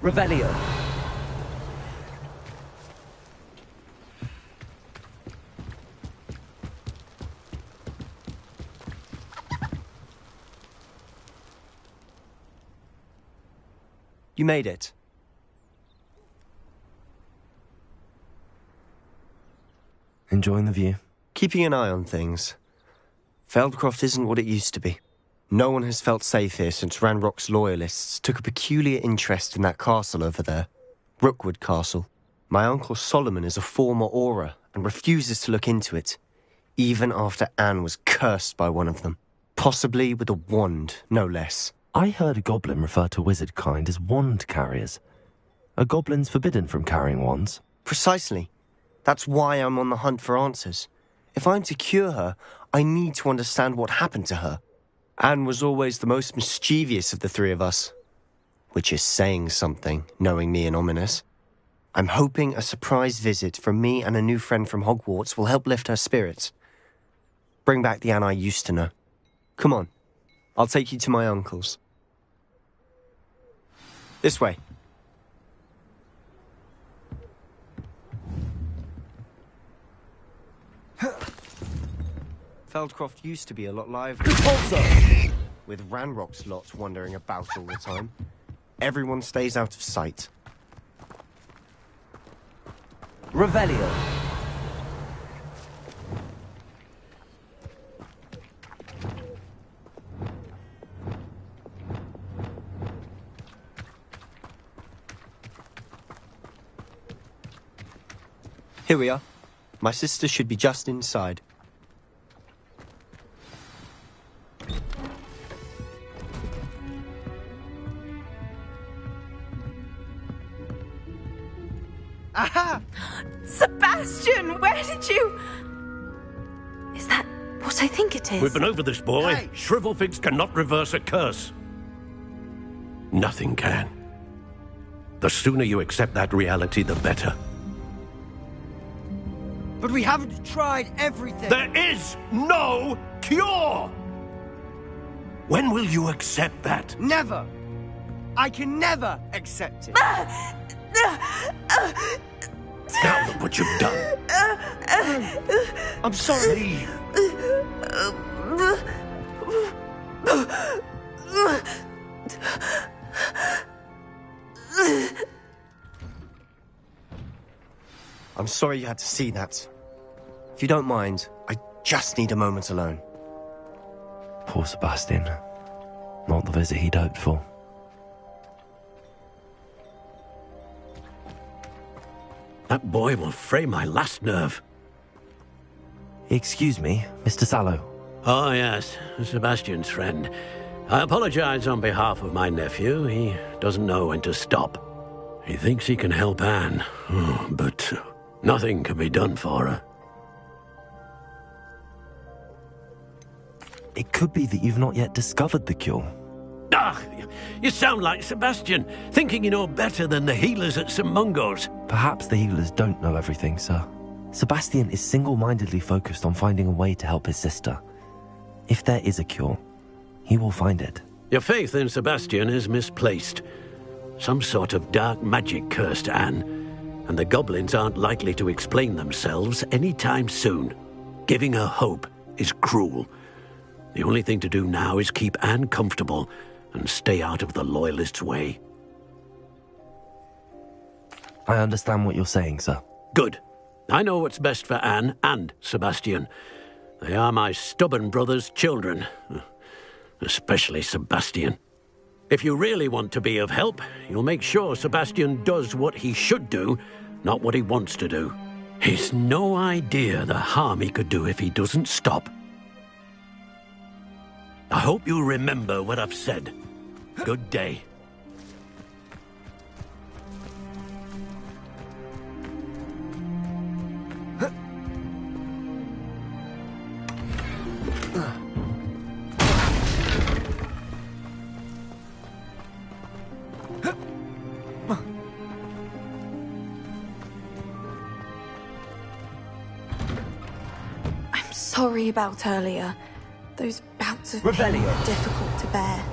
Revelio. You made it. Enjoying the view? Keeping an eye on things. Feldcroft isn't what it used to be. No one has felt safe here since Ranrock's loyalists took a peculiar interest in that castle over there. Rookwood Castle. My uncle Solomon is a former Auror and refuses to look into it, even after Anne was cursed by one of them. Possibly with a wand, no less. I heard a goblin refer to wizard kind as wand carriers. Are goblins forbidden from carrying wands? Precisely. That's why I'm on the hunt for answers. If I'm to cure her, I need to understand what happened to her. Anne was always the most mischievous of the three of us. Which is saying something, knowing me and Ominous. I'm hoping a surprise visit from me and a new friend from Hogwarts will help lift her spirits. Bring back the Anne I used to know. Come on, I'll take you to my uncle's. This way. Feldcroft used to be a lot livelier. With Ranrock's lot wandering about all the time. Everyone stays out of sight. Revelio. Here we are. My sister should be just inside. Aha! Sebastian, where did you... Is that what I think it is? We've been over this, boy. Hey. Shrivelfigs cannot reverse a curse. Nothing can. The sooner you accept that reality, the better. But we haven't tried everything. There is no cure! When will you accept that? Never. I can never accept it. Now look what you've done. I'm sorry. Leave. I'm sorry you had to see that. If you don't mind, I just need a moment alone. Poor Sebastian. Not the visit he'd hoped for. That boy will fray my last nerve. Excuse me, Mr. Sallow. Oh, yes, Sebastian's friend. I apologize on behalf of my nephew. He doesn't know when to stop. He thinks he can help Anne, but nothing can be done for her. It could be that you've not yet discovered the cure. Ah, you sound like Sebastian, thinking you know better than the healers at St. Mungo's. Perhaps the healers don't know everything, sir. Sebastian is single-mindedly focused on finding a way to help his sister. If there is a cure, he will find it. Your faith in Sebastian is misplaced. Some sort of dark magic cursed Anne, and the goblins aren't likely to explain themselves anytime soon. Giving her hope is cruel. The only thing to do now is keep Anne comfortable and stay out of the Loyalists' way. I understand what you're saying, sir. Good. I know what's best for Anne and Sebastian. They are my stubborn brother's children. Especially Sebastian. If you really want to be of help, you'll make sure Sebastian does what he should do, not what he wants to do. He's no idea the harm he could do if he doesn't stop. I hope you remember what I've said. Good day. I'm sorry about earlier. Those bouts of Revelio. pain were difficult to bear.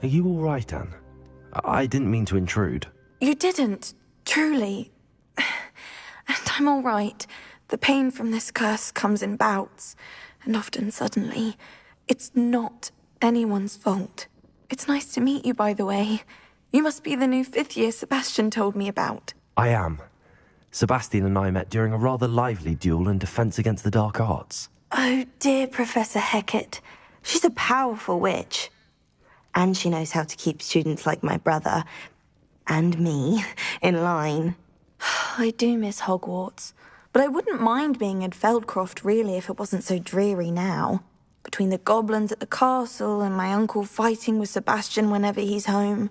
Are you all right, Anne? I didn't mean to intrude. You didn't, truly. And I'm all right. The pain from this curse comes in bouts, and often suddenly. It's not anyone's fault. It's nice to meet you, by the way. You must be the new 5th year Sebastian told me about. I am. Sebastian and I met during a rather lively duel in defense against the dark arts. Oh, dear Professor Hecat. She's a powerful witch. And she knows how to keep students like my brother, and me, in line. I do miss Hogwarts, but I wouldn't mind being in Feldcroft, really, if it wasn't so dreary now. Between the goblins at the castle and my uncle fighting with Sebastian whenever he's home,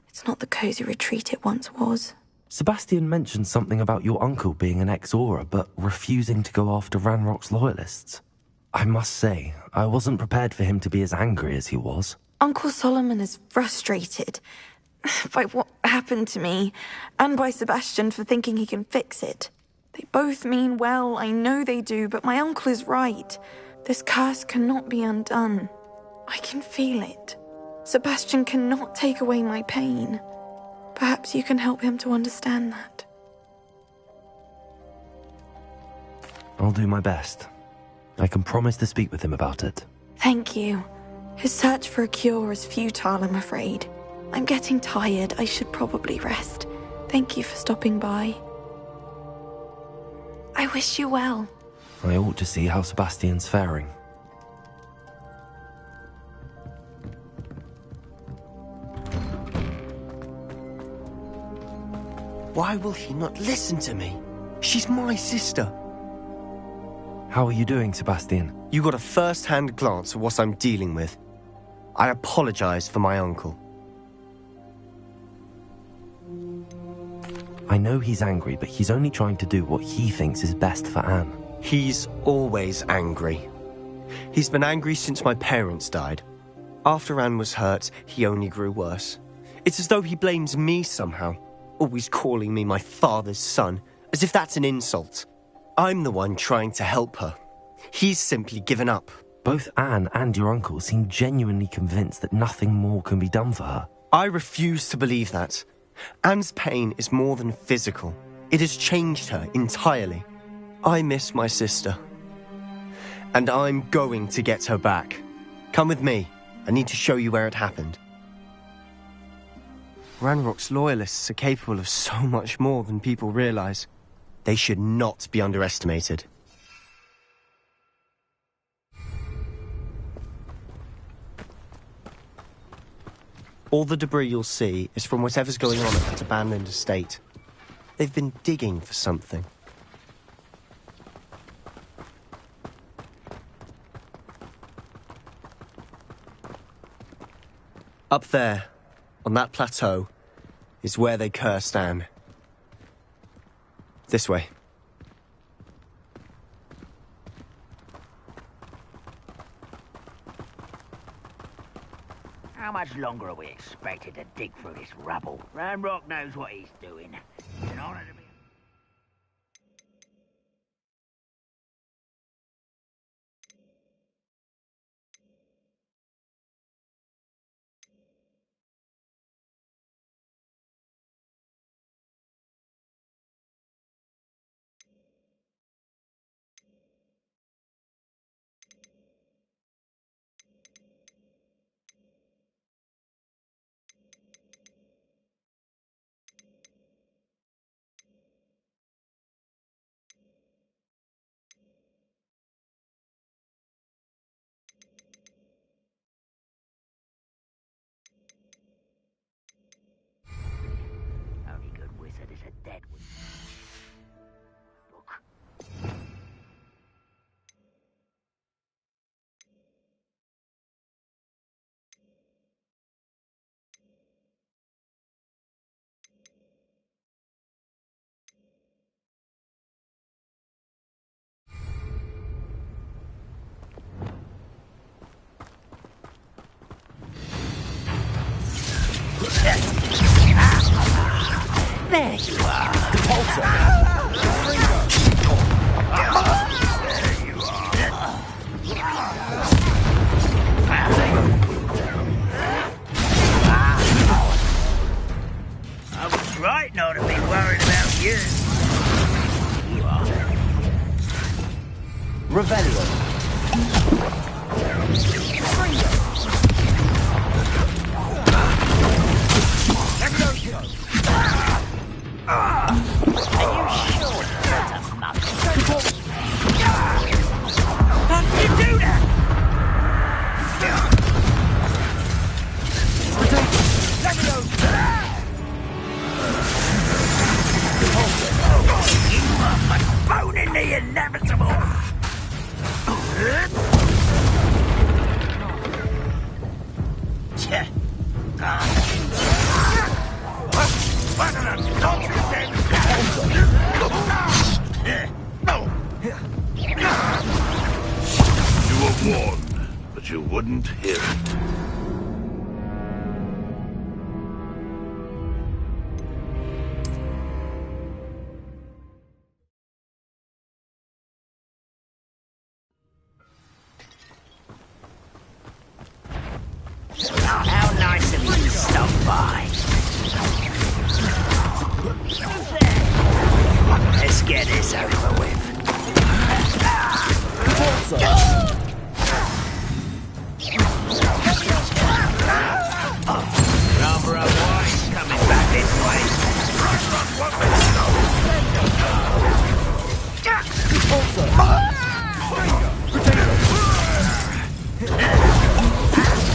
it's not the cosy retreat it once was. Sebastian mentioned something about your uncle being an ex-Auror, but refusing to go after Ranrock's loyalists. I must say, I wasn't prepared for him to be as angry as he was. Uncle Solomon is frustrated by what happened to me, and by Sebastian for thinking he can fix it. They both mean well, I know they do, but my uncle is right. This curse cannot be undone. I can feel it. Sebastian cannot take away my pain. Perhaps you can help him to understand that. I'll do my best. I can promise to speak with him about it. Thank you. His search for a cure is futile, I'm afraid. I'm getting tired. I should probably rest. Thank you for stopping by. I wish you well. I ought to see how Sebastian's faring. Why will he not listen to me? She's my sister. How are you doing, Sebastian? You got a first-hand glance at what I'm dealing with. I apologize for my uncle. I know he's angry, but he's only trying to do what he thinks is best for Anne. He's always angry. He's been angry since my parents died. After Anne was hurt, he only grew worse. It's as though he blames me somehow, always calling me my father's son, as if that's an insult. I'm the one trying to help her. He's simply given up. Both Anne and your uncle seem genuinely convinced that nothing more can be done for her. I refuse to believe that. Anne's pain is more than physical. It has changed her entirely. I miss my sister. And I'm going to get her back. Come with me. I need to show you where it happened. Ranrock's loyalists are capable of so much more than people realize. They should not be underestimated. All the debris you'll see is from whatever's going on at that abandoned estate. They've been digging for something. Up there, on that plateau, is where they cursed Anne. This way. How much longer are we expected to dig through this rubble? Ranrock knows what he's doing. It's an honor to be... There you are. I was right not to be worried about you. You are. Revelio. Are you sure that's a mother? How did you do that? You are postponing the inevitable. What an unfortunate You were warned, but you wouldn't hear it. How nice of you to stop by. Let's get this over with. Rather a wise coming back this way.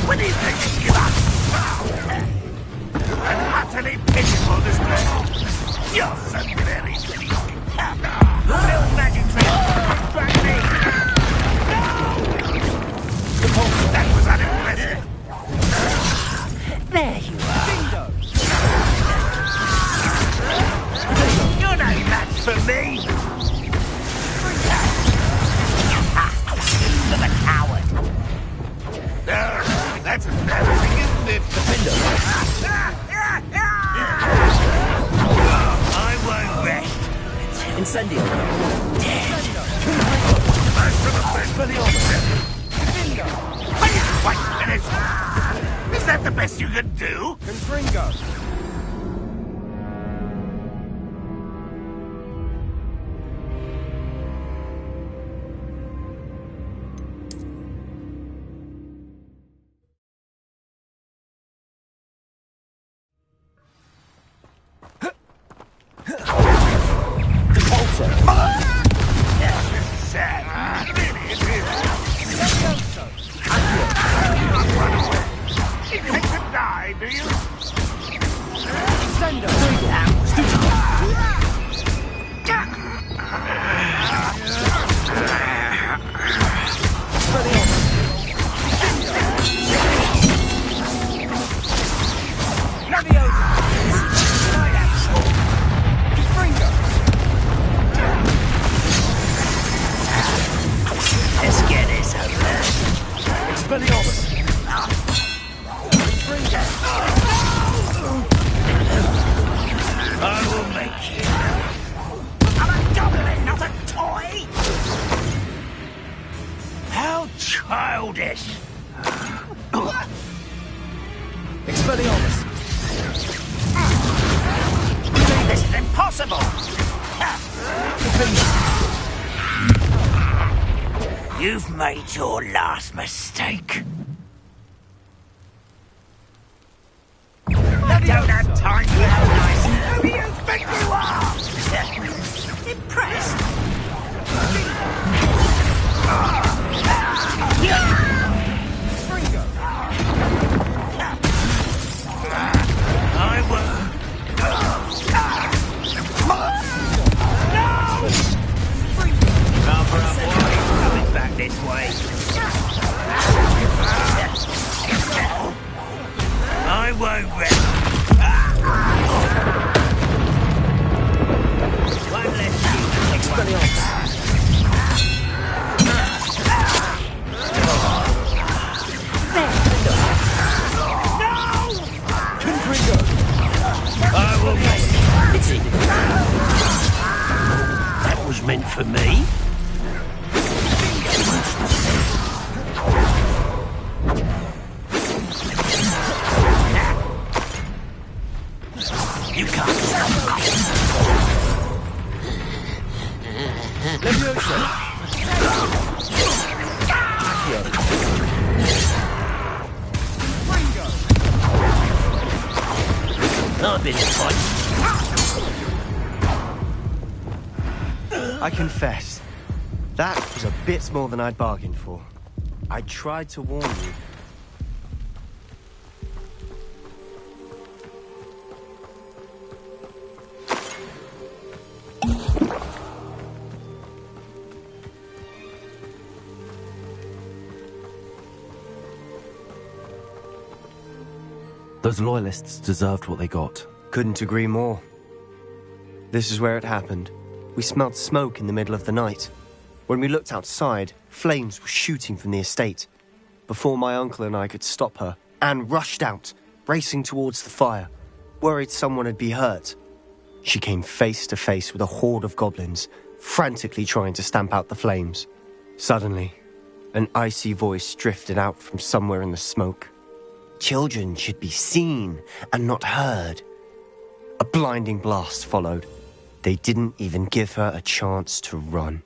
When do you think you give up? An utterly pitiful display. You're so very silly. Little magic trick. Back me. That was unimpressive. There you are. You're no match for me. For the coward. That's embarrassing, isn't it? I won't rest. Incendio. Quite finished. Is that the best you can do? Confringo. You take to die, do you? Let's get this over. Expelliarmus. I will make you. I'm a goblin, not a toy. How childish. Expelliarmus. This is impossible. You've made your last mistake. I don't have time for how nice. Who do you think you are? Impressed? I will. Rather avoid coming back this way. I won't rest. That was meant for me. You can't stop me. I've been fighting. I confess, that was a bit more than I'd bargained for. I tried to warn you. Those loyalists deserved what they got. Couldn't agree more. This is where it happened. We smelled smoke in the middle of the night. When we looked outside, flames were shooting from the estate. Before my uncle and I could stop her, Anne rushed out, racing towards the fire, worried someone had been hurt. She came face to face with a horde of goblins, frantically trying to stamp out the flames. Suddenly, an icy voice drifted out from somewhere in the smoke. Children should be seen and not heard. A blinding blast followed. They didn't even give her a chance to run.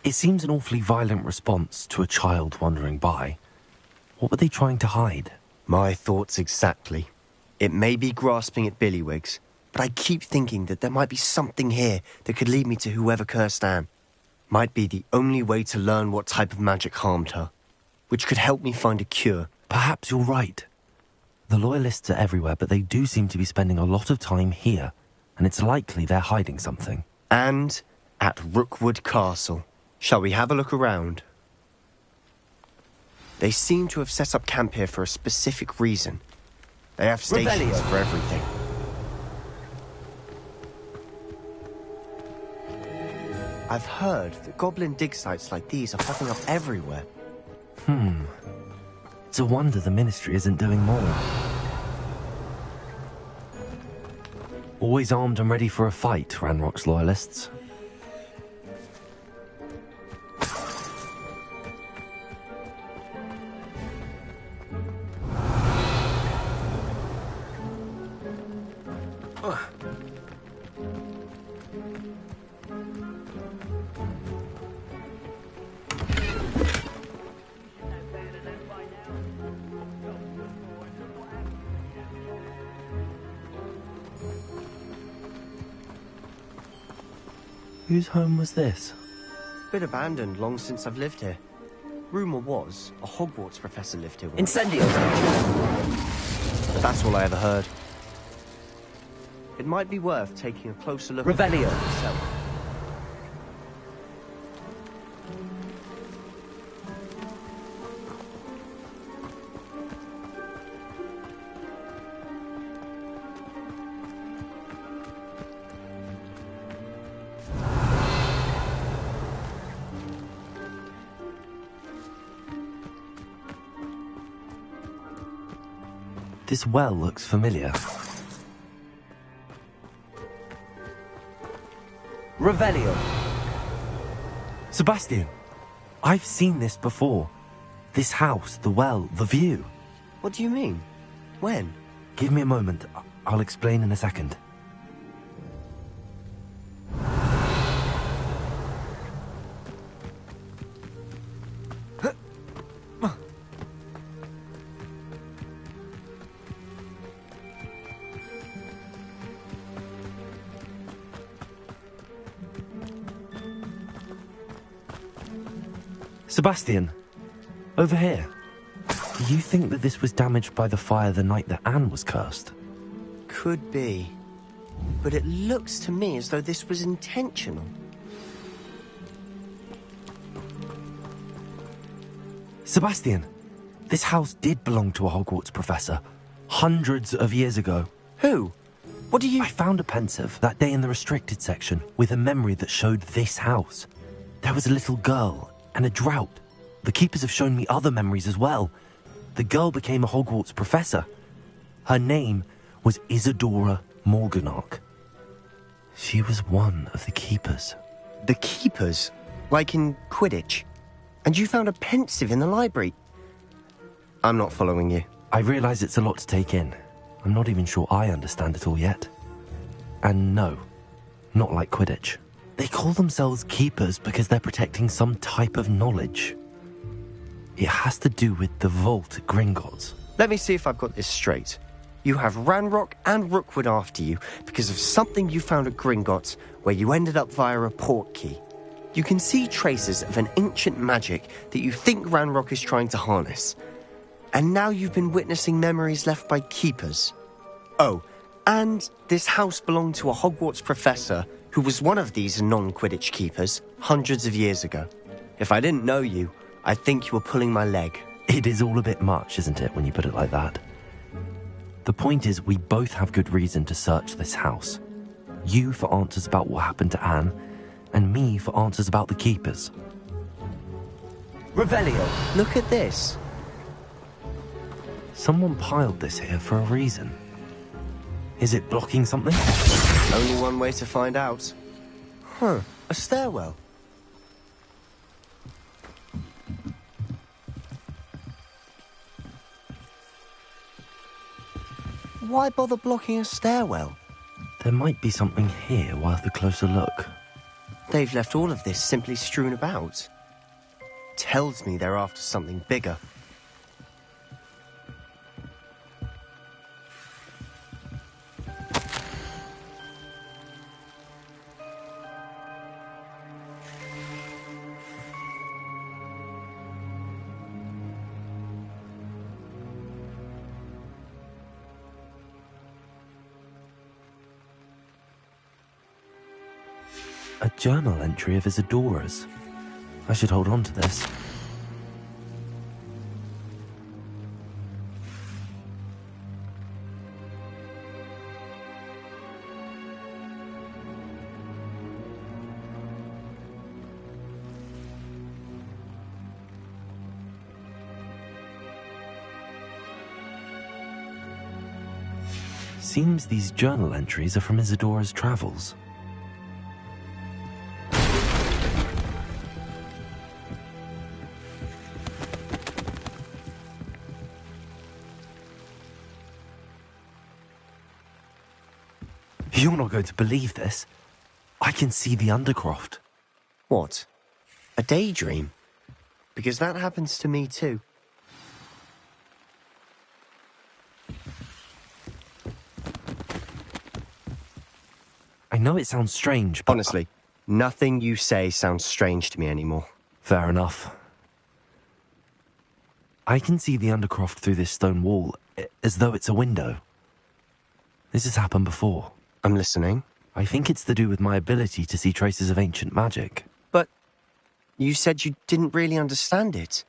It seems an awfully violent response to a child wandering by. What were they trying to hide? My thoughts exactly. It may be grasping at Billywigs, but I keep thinking that there might be something here that could lead me to whoever cursed Anne. Might be the only way to learn what type of magic harmed her, which could help me find a cure. Perhaps you're right. The Loyalists are everywhere, but they do seem to be spending a lot of time here, and it's likely they're hiding something. And at Rookwood Castle. Shall we have a look around? They seem to have set up camp here for a specific reason. They have stations for everything. I've heard that goblin dig sites like these are popping up everywhere. It's a wonder the Ministry isn't doing more. Always armed and ready for a fight, Ranrock's Loyalists. Whose home was this? Been abandoned long since I've lived here. Rumour was a Hogwarts professor lived here once. Incendio. But that's all I ever heard. It might be worth taking a closer look Revelio. at it yourself. This well looks familiar. Revelio. Sebastian! I've seen this before. This house, the well, the view. What do you mean? When? Give me a moment. I'll explain in a second. Sebastian, over here. Do you think that this was damaged by the fire the night that Anne was cursed? Could be. But it looks to me as though this was intentional. Sebastian, this house did belong to a Hogwarts professor. Hundreds of years ago. Who? What do you... I found a pensive that day in the restricted section with a memory that showed this house. There was a little girl and a drought. The keepers have shown me other memories as well. The girl became a Hogwarts professor. Her name was Isadora Morganach. She was one of the keepers. The keepers? Like in Quidditch? And you found a pensive in the library? I'm not following you. I realise it's a lot to take in. I'm not even sure I understand it all yet. And no, not like Quidditch. They call themselves keepers because they're protecting some type of knowledge. It has to do with the vault at Gringotts. Let me see if I've got this straight. You have Ranrock and Rookwood after you because of something you found at Gringotts where you ended up via a portkey. You can see traces of an ancient magic that you think Ranrock is trying to harness. And now you've been witnessing memories left by keepers. Oh, and this house belonged to a Hogwarts professor who was one of these non-Quidditch keepers hundreds of years ago. If I didn't know you, I'd think you were pulling my leg. It is all a bit much, isn't it, when you put it like that? The point is, we both have good reason to search this house. You for answers about what happened to Anne, and me for answers about the keepers. Revelio, look at this. Someone piled this here for a reason. Is it blocking something? Only one way to find out. Huh, a stairwell. Why bother blocking a stairwell? There might be something here worth a closer look. They've left all of this simply strewn about. Tells me they're after something bigger. A journal entry of Isadora's. I should hold on to this. Seems these journal entries are from Isadora's travels. You're not going to believe this. I can see the Undercroft. What? A daydream? Because that happens to me too. I know it sounds strange, but... Honestly, nothing you say sounds strange to me anymore. Fair enough. I can see the Undercroft through this stone wall, as though it's a window. This has happened before. I'm listening. I think it's to do with my ability to see traces of ancient magic. But you said you didn't really understand it,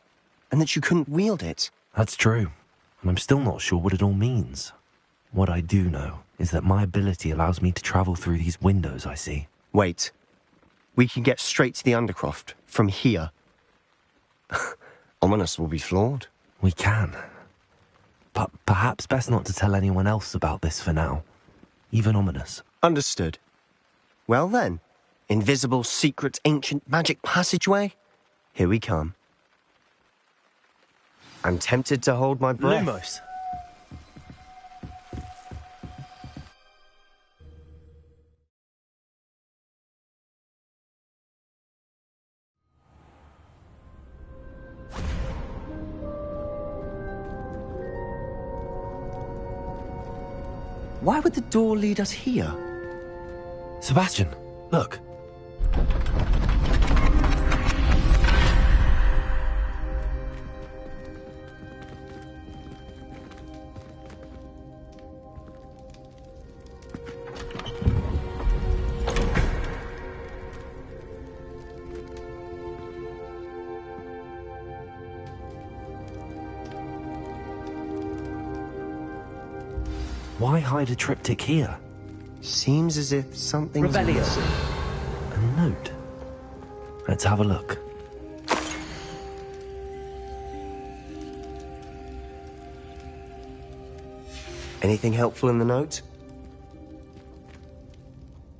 and that you couldn't wield it. That's true, and I'm still not sure what it all means. What I do know is that my ability allows me to travel through these windows I see. Wait. We can get straight to the Undercroft from here. Ominous will be flawed. We can. But perhaps best not to tell anyone else about this for now. Even Ominous. Understood. Well then, invisible, secret, ancient magic passageway? Here we come. I'm tempted to hold my breath. Lumos! Why would the door lead us here? Sebastian, look. Why hide a triptych here? Seems as if something's Revelio. missing. A note. Let's have a look. Anything helpful in the note?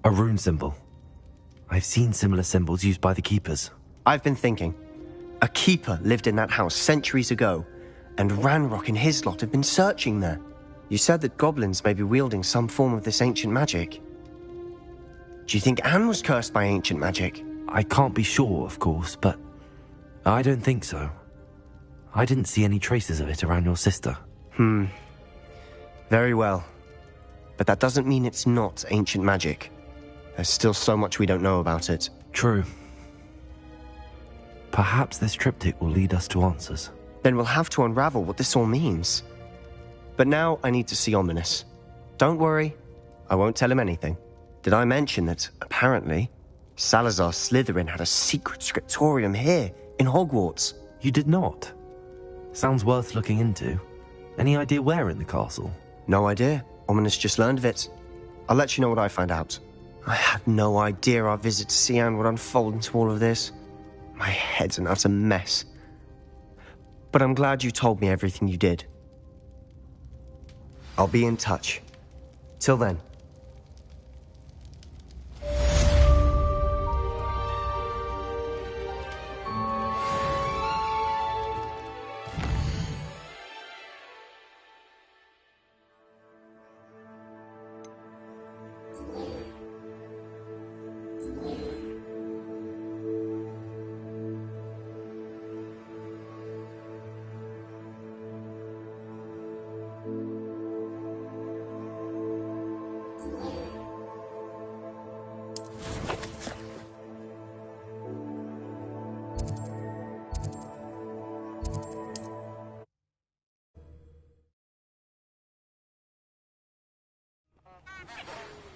A rune symbol. I've seen similar symbols used by the keepers. I've been thinking. A keeper lived in that house centuries ago, and Ranrock and his lot have been searching there. You said that goblins may be wielding some form of this ancient magic. Do you think Anne was cursed by ancient magic? I can't be sure, of course, but I don't think so. I didn't see any traces of it around your sister. Very well. But that doesn't mean it's not ancient magic. There's still so much we don't know about it. True. Perhaps this triptych will lead us to answers. Then we'll have to unravel what this all means. But now I need to see Ominous. Don't worry, I won't tell him anything. Did I mention that, apparently, Salazar Slytherin had a secret scriptorium here, in Hogwarts? You did not? Sounds worth looking into. Any idea where in the castle? No idea. Ominous just learned of it. I'll let you know what I find out. I had no idea our visit to Sian would unfold into all of this. My head's an utter mess. But I'm glad you told me everything you did. I'll be in touch. Till then.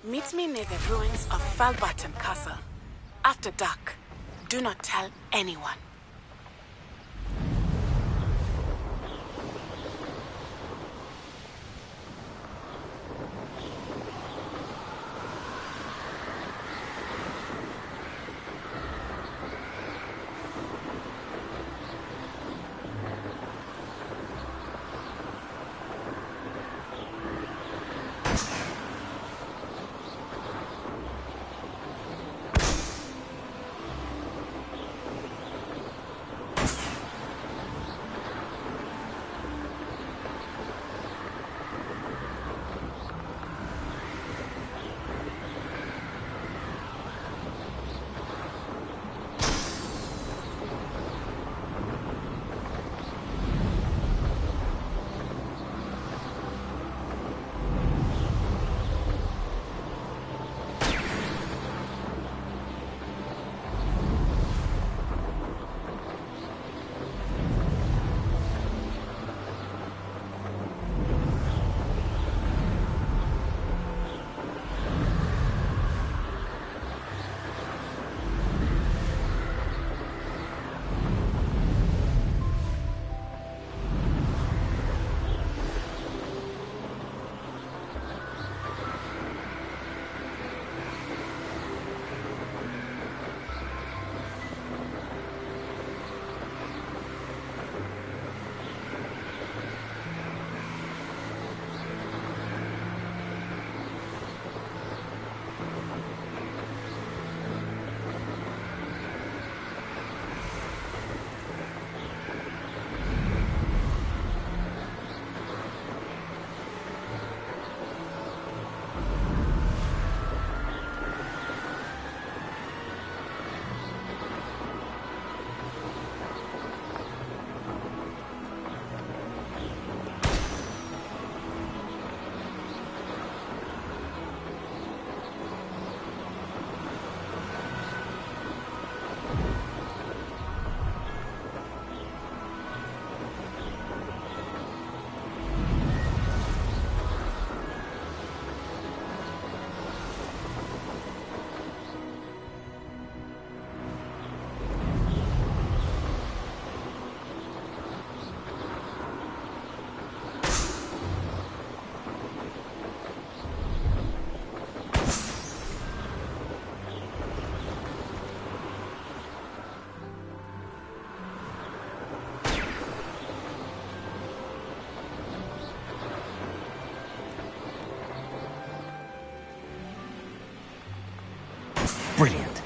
Meet me near the ruins of Falbarton Castle. After dark. Do not tell anyone. Brilliant.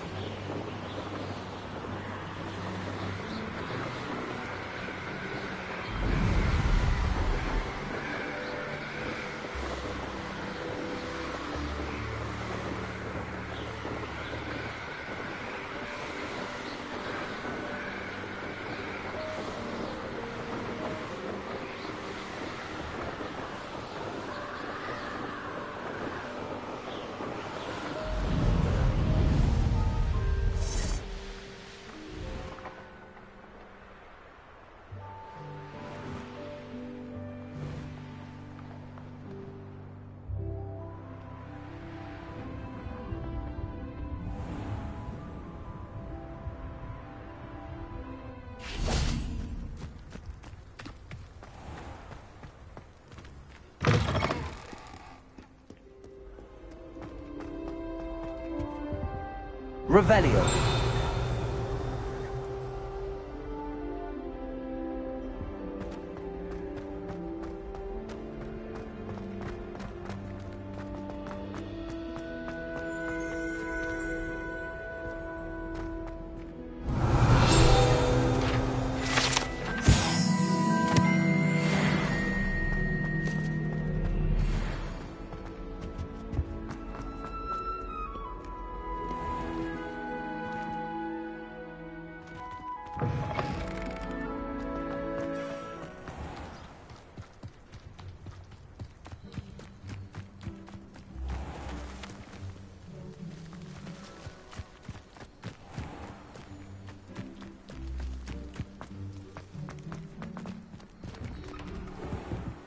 Revelio.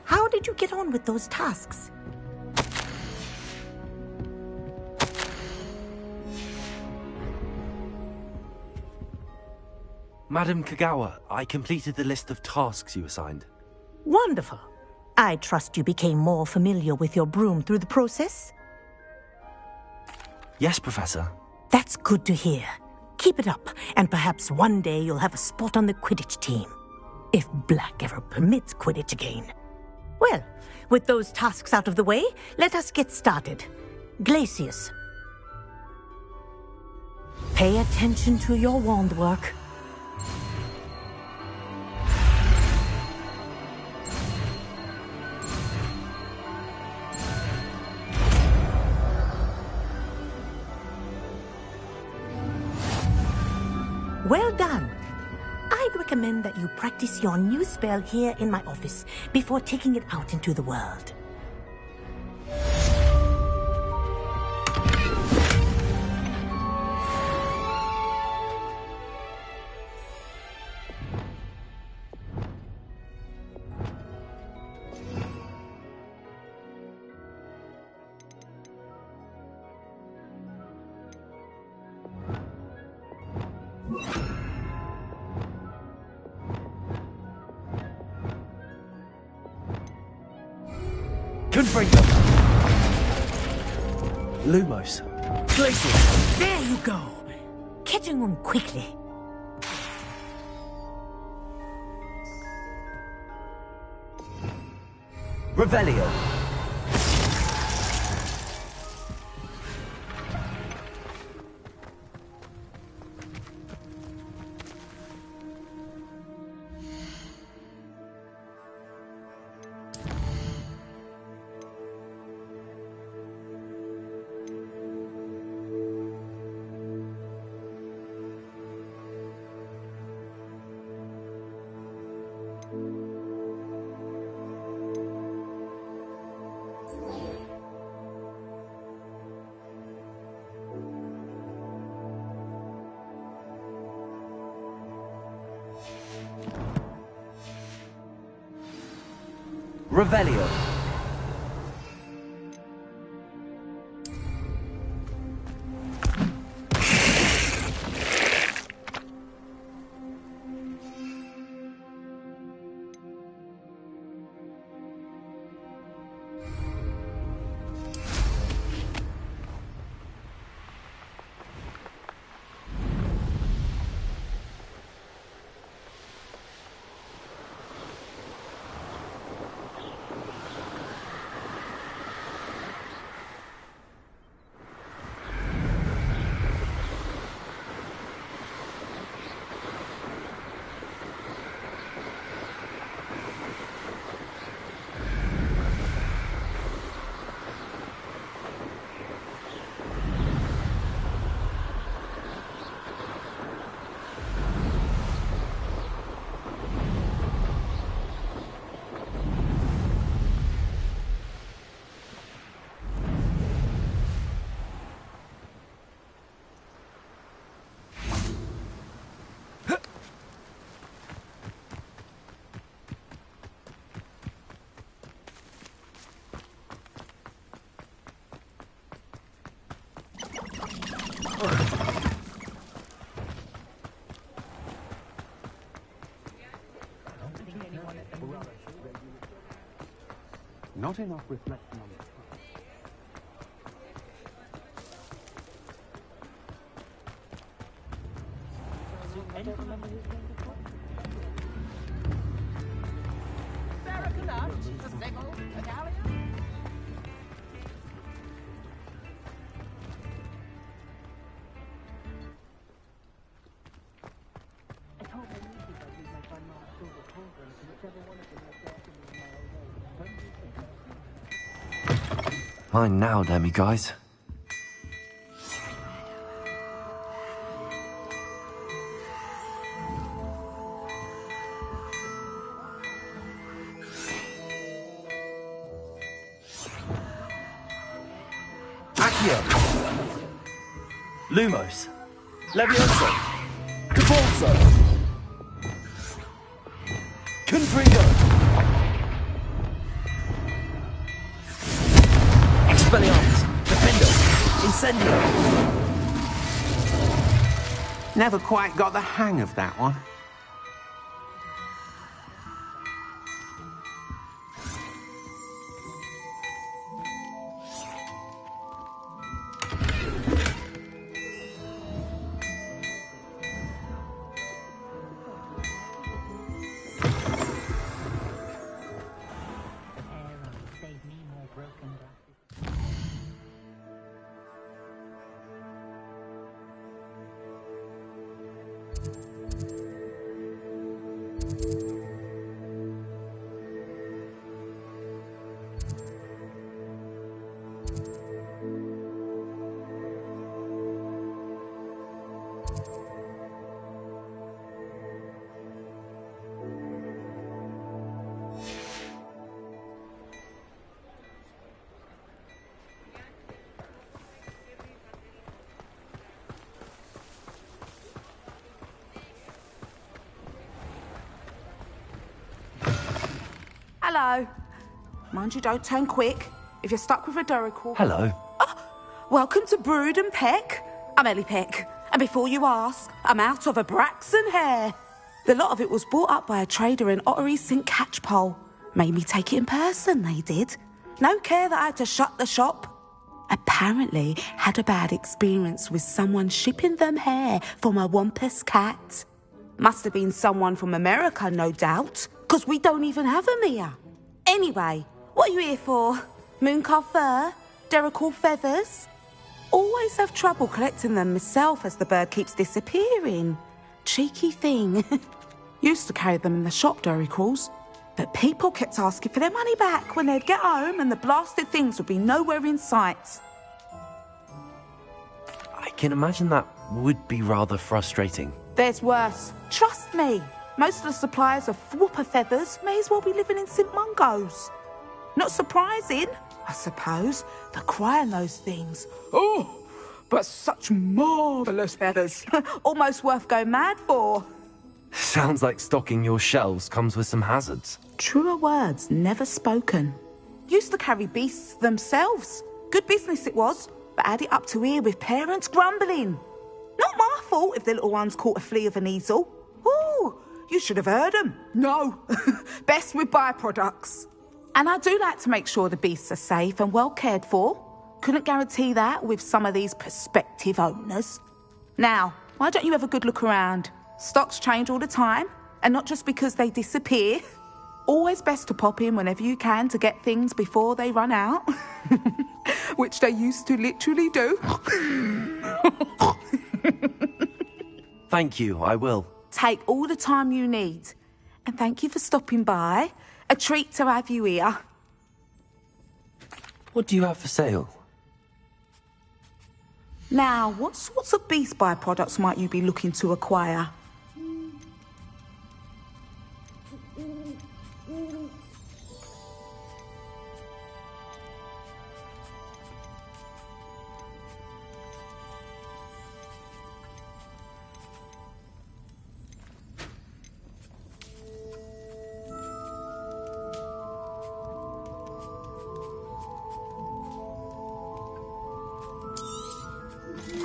How did you get on with those tasks? Madam Kagawa, I completed the list of tasks you assigned. Wonderful. I trust you became more familiar with your broom through the process? Yes, Professor. That's good to hear. Keep it up, and perhaps one day you'll have a spot on the Quidditch team. If Black ever permits Quidditch again. Well, with those tasks out of the way, let us get started. Glacius. Pay attention to your wand work. Well done. I'd recommend that you practice your new spell here in my office before taking it out into the world. Confringo. Lumos. Glacius. There you go. Catching on quickly. Revelio. Revelio. Not enough reflection on Mine now, Demi guys. Accio! Lumos! Levioso! Cavalso! Confringo! Expelliarmus! Defendo! Incendio! Never quite got the hang of that one. Hello. Mind you don't turn quick. If you're stuck with a Duracell... Hello. Welcome to Brood and Peck. I'm Ellie Peck. And before you ask, I'm out of a Braxton hair. The lot of it was bought up by a trader in Ottery St. Catchpole. Made me take it in person, they did. No care that I had to shut the shop. Apparently had a bad experience with someone shipping them hair for my Wampus cat. Must have been someone from America, no doubt, because we don't even have them here. Anyway, what are you here for? Mooncalf fur? Duracell feathers? Always have trouble collecting them myself as the bird keeps disappearing. Cheeky thing. Used to carry them in the shop, Duracalls, but people kept asking for their money back when they'd get home and the blasted things would be nowhere in sight. I can imagine that would be rather frustrating. There's worse. Trust me. Most of the suppliers of whooper feathers may as well be living in St. Mungo's. Not surprising, I suppose. The cry on those things. Oh, but such marvellous feathers. Almost worth going mad for. Sounds like stocking your shelves comes with some hazards. Truer words never spoken. Used to carry beasts themselves. Good business it was, but had it up to here with parents grumbling. Not my fault if the little ones caught a flea of an easel. Ooh, you should have heard them. No, best with byproducts. And I do like to make sure the beasts are safe and well cared for. Couldn't guarantee that with some of these prospective owners. Now, why don't you have a good look around? Stocks change all the time, and not just because they disappear. Always best to pop in whenever you can to get things before they run out. Which they used to literally do. Thank you, I will. Take all the time you need. And thank you for stopping by. A treat to have you here. What do you have for sale? Now, what sorts of beast byproducts might you be looking to acquire?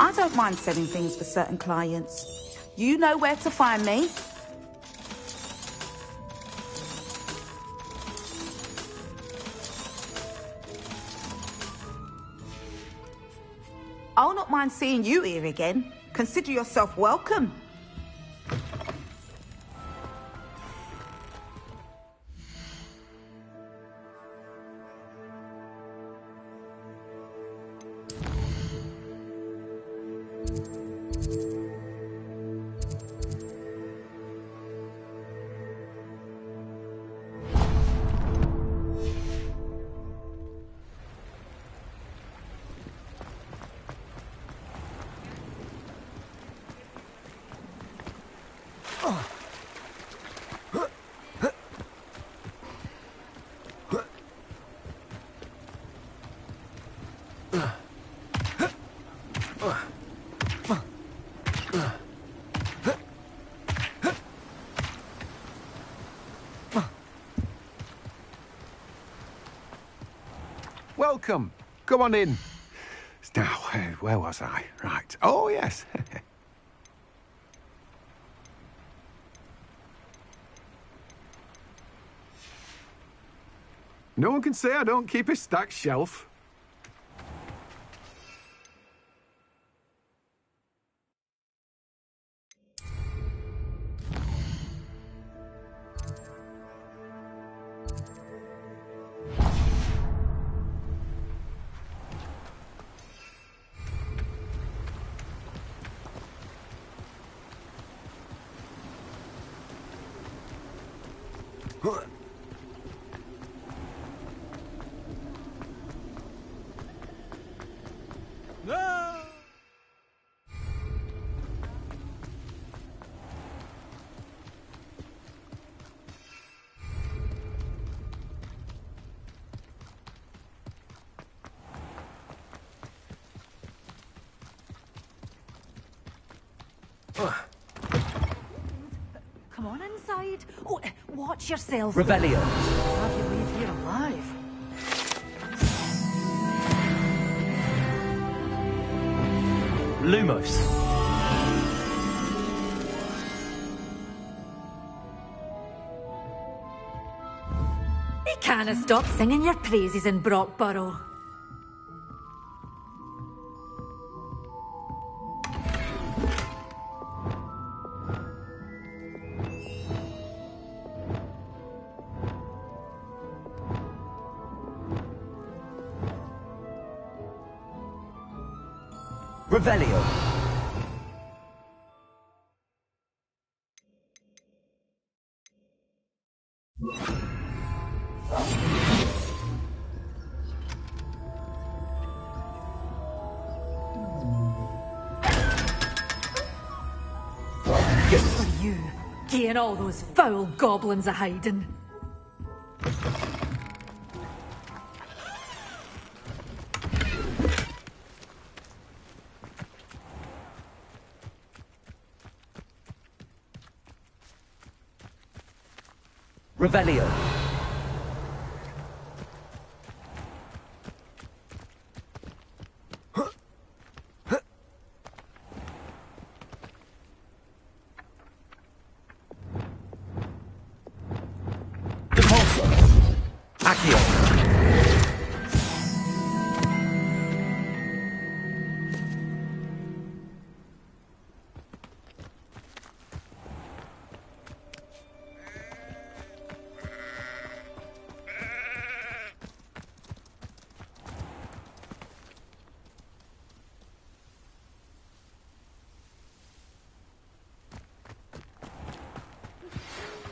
I don't mind selling things for certain clients. You know where to find me. I'll not mind seeing you here again. Consider yourself welcome. Welcome. Come on in. Now, where was I? Right. Oh, yes. No one can say I don't keep a stacked shelf. Come on inside. Oh, watch yourself. Revelio. Have you leave here alive? Lumos. You can't stop singing your praises in Brockborough. Revelio. For you, getting all those foul goblins a hiding. Revelio. Depulso. Accio.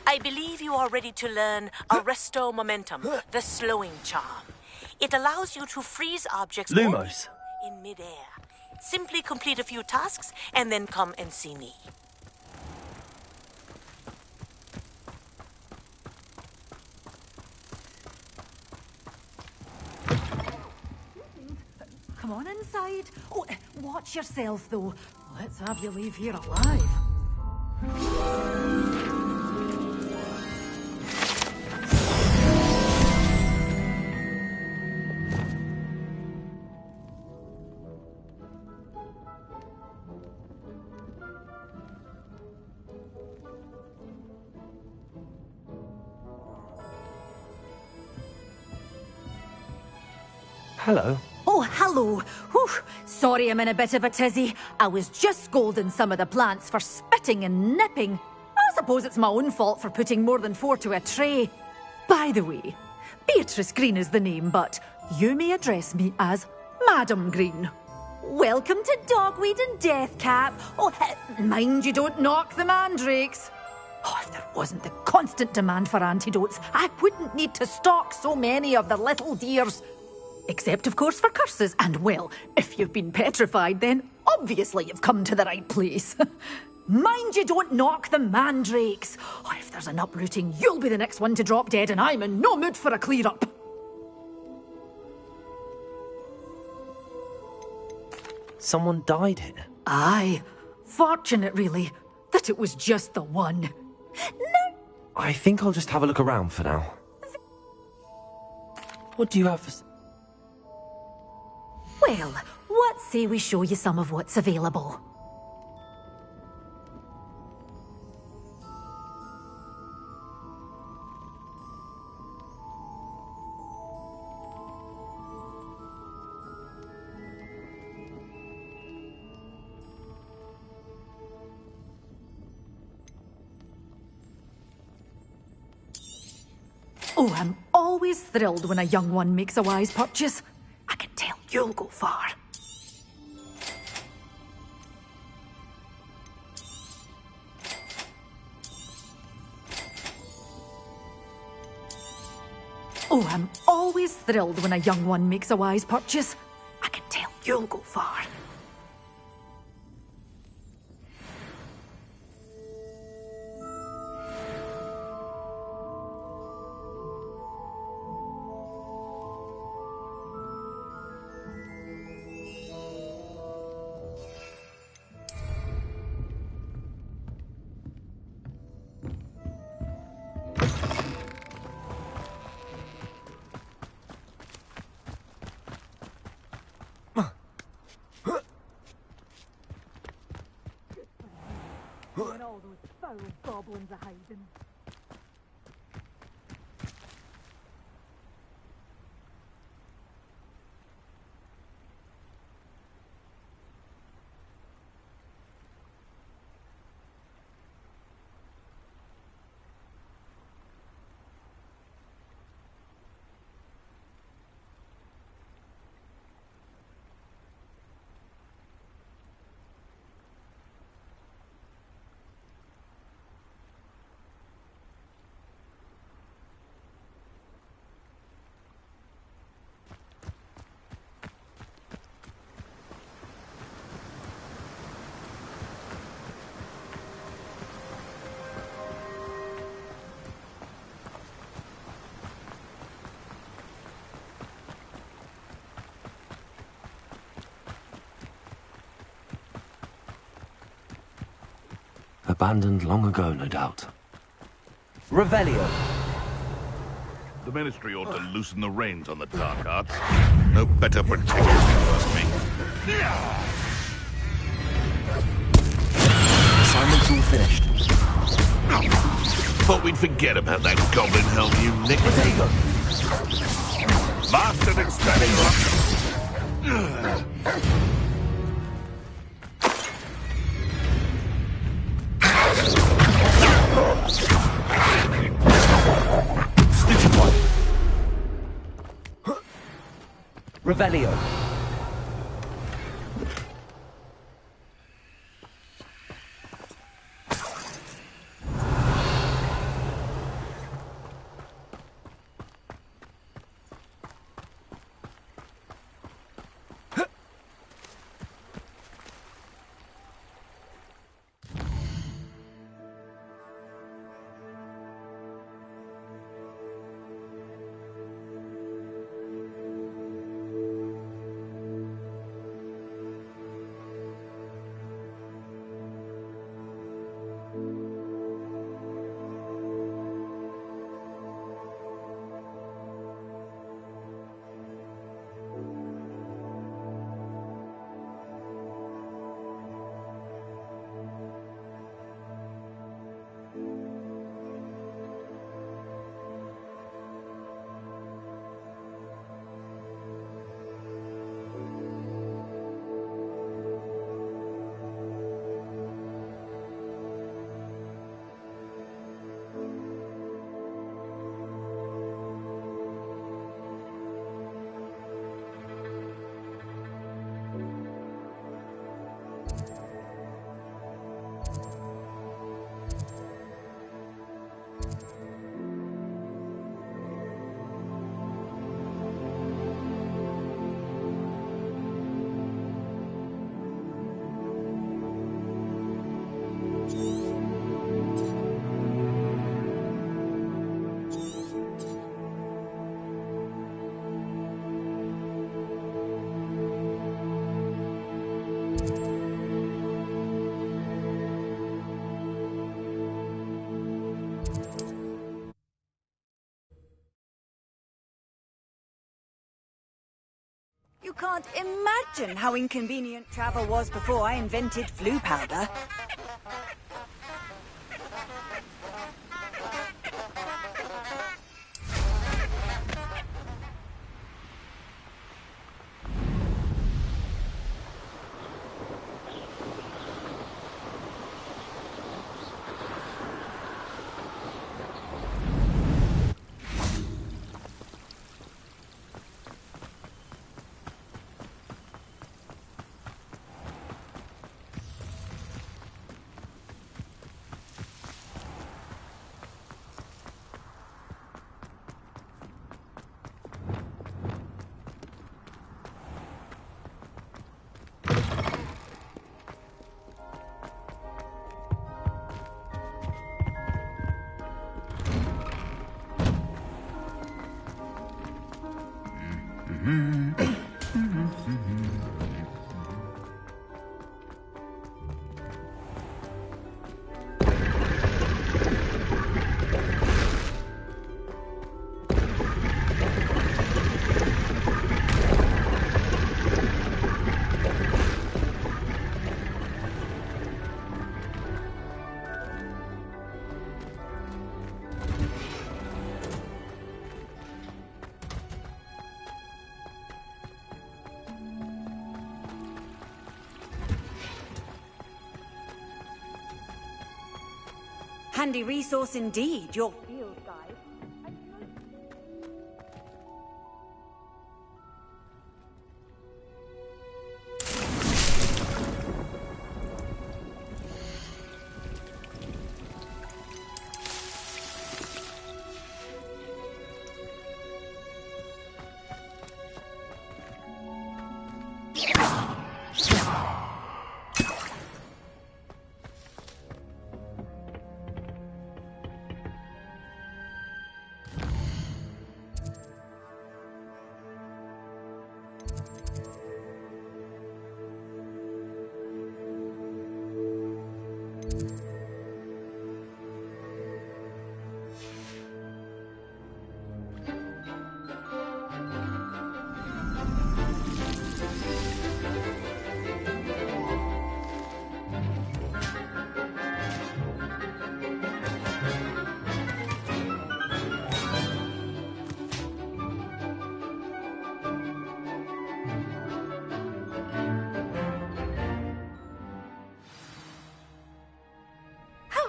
I believe you are ready to learn Arresto Momentum, the slowing charm. It allows you to freeze objects Lumos. in midair. Simply complete a few tasks and then come and see me. Come on inside. Oh, watch yourself, though. Let's have you leave here alive. Hello. Oh, hello. Whew. Sorry I'm in a bit of a tizzy. I was just scolding some of the plants for spitting and nipping. I suppose it's my own fault for putting more than 4 to a tray. By the way, Beatrice Green is the name, but you may address me as Madam Green. Welcome to Dogweed and Deathcap. Oh, mind you don't knock the mandrakes. Oh, if there wasn't the constant demand for antidotes, I wouldn't need to stock so many of the little dears. Except, of course, for curses. And, well, if you've been petrified, then obviously you've come to the right place. Mind you don't knock the mandrakes. Oh, if there's an uprooting, you'll be the next one to drop dead, and I'm in no mood for a clear-up. Someone died here? Aye. Fortunate, really, that it was just the one. No. I think I'll just have a look around for now. What do you have for... Well, what say we show you some of what's available? Oh, I'm always thrilled when a young one makes a wise purchase. I can tell you'll go far. Oh, I'm always thrilled when a young one makes a wise purchase. I can tell you'll go far. When all those foul goblins are hiding. Abandoned long ago, no doubt. Revelio. The Ministry ought to loosen the reins on the dark arts. No better protection, if you ask me. Assignment's all finished. Thought we'd forget about that goblin helm you nicked. There you go. Mastered experiment. Stupid one. Revelio. You can't imagine how inconvenient travel was before I invented flu powder. Handy resource indeed, your field guide.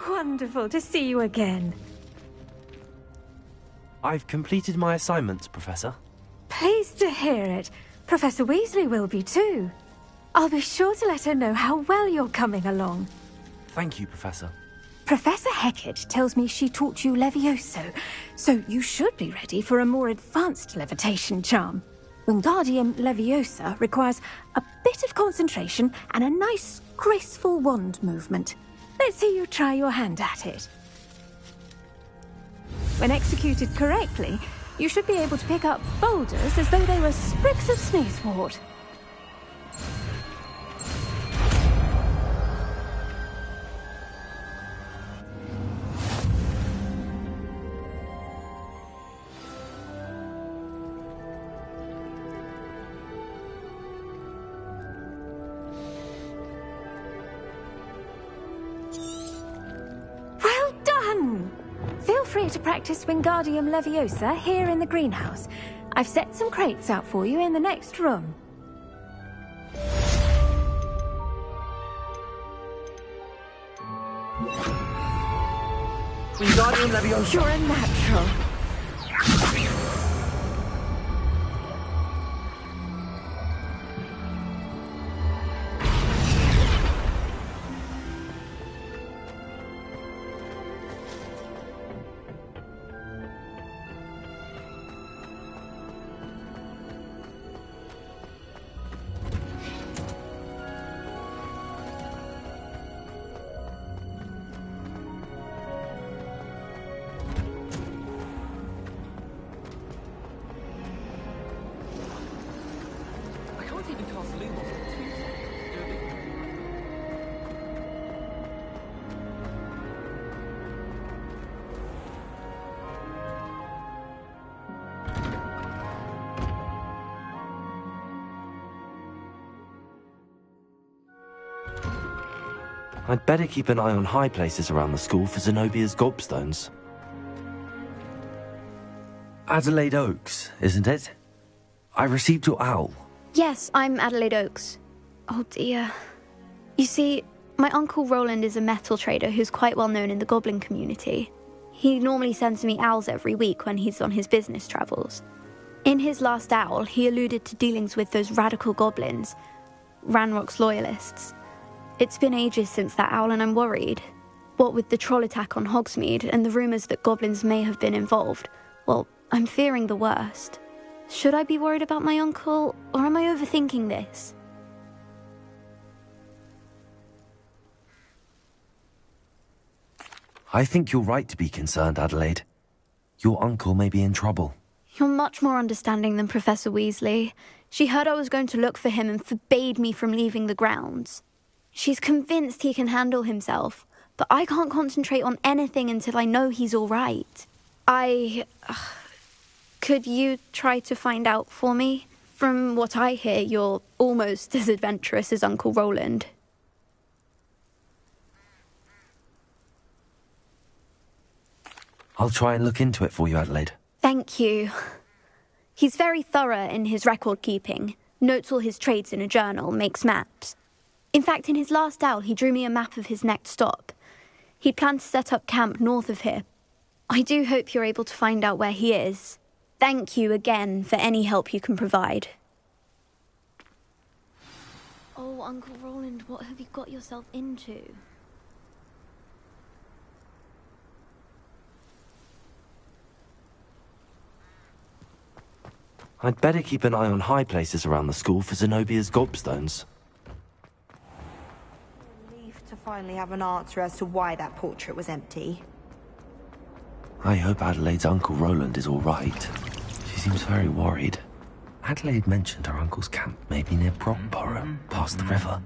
Wonderful to see you again. I've completed my assignments, Professor. Pleased to hear it. Professor Weasley will be too. I'll be sure to let her know how well you're coming along. Thank you, Professor. Professor Hecat tells me she taught you Levioso, so you should be ready for a more advanced levitation charm. Wingardium Leviosa requires a bit of concentration and a nice, graceful wand movement. Let's see you try your hand at it. When executed correctly, you should be able to pick up boulders as though they were sprigs of sneezewort. Feel free to practice Wingardium Leviosa here in the greenhouse. I've set some crates out for you in the next room. Wingardium Leviosa! You're a natural. I'd better keep an eye on high places around the school for Zenobia's gobstones. Adelaide Oaks, isn't it? I received your owl. Yes, I'm Adelaide Oaks. Oh dear. You see, my Uncle Roland is a metal trader who's quite well known in the goblin community. He normally sends me owls every week when he's on his business travels. In his last owl, he alluded to dealings with those radical goblins, Ranrock's loyalists. It's been ages since that owl and I'm worried. What with the troll attack on Hogsmeade and the rumours that goblins may have been involved, well, I'm fearing the worst. Should I be worried about my uncle, or am I overthinking this? I think you're right to be concerned, Adelaide. Your uncle may be in trouble. You're much more understanding than Professor Weasley. She heard I was going to look for him and forbade me from leaving the grounds. She's convinced he can handle himself, but I can't concentrate on anything until I know he's all right. Could you try to find out for me? From what I hear, you're almost as adventurous as Uncle Roland. I'll try and look into it for you, Adelaide. Thank you. He's very thorough in his record keeping, notes all his trades in a journal, makes maps. In fact, in his last owl, he drew me a map of his next stop. He planned to set up camp north of here. I do hope you're able to find out where he is. Thank you again for any help you can provide. Oh, Uncle Roland, what have you got yourself into? I'd better keep an eye on high places around the school for Zenobia's gobstones. Relief to finally have an answer as to why that portrait was empty. I hope Adelaide's Uncle Roland is all right. She seems very worried. Adelaide mentioned her uncle's camp may be near Brockborough, past the river.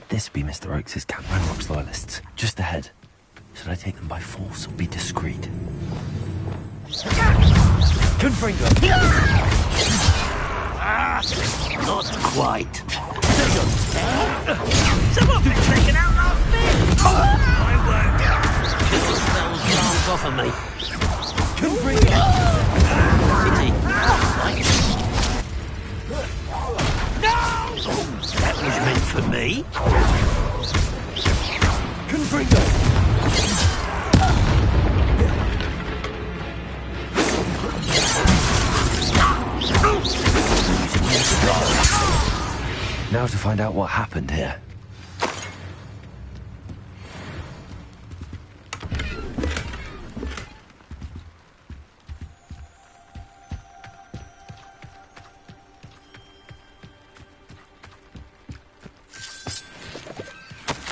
This be Mr. Oakes' camp, Ranrock's loyalists. Just ahead. Should I take them by force or be discreet? Confringo! Not quite. Someone's been taken out last bit! My word! Kill the spells charms off of me. Confringo! City. That was meant for me. Confringo! Now to find out what happened here.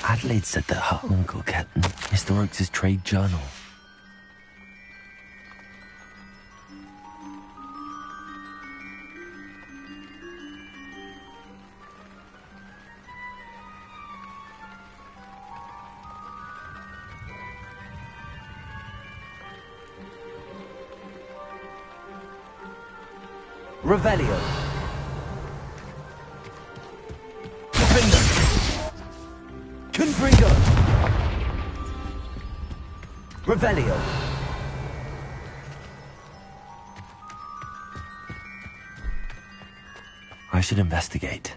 Adelaide said that her uncle kept Mr. Oakes' trade journal. Revelio. Confringo. Revelio. should investigate.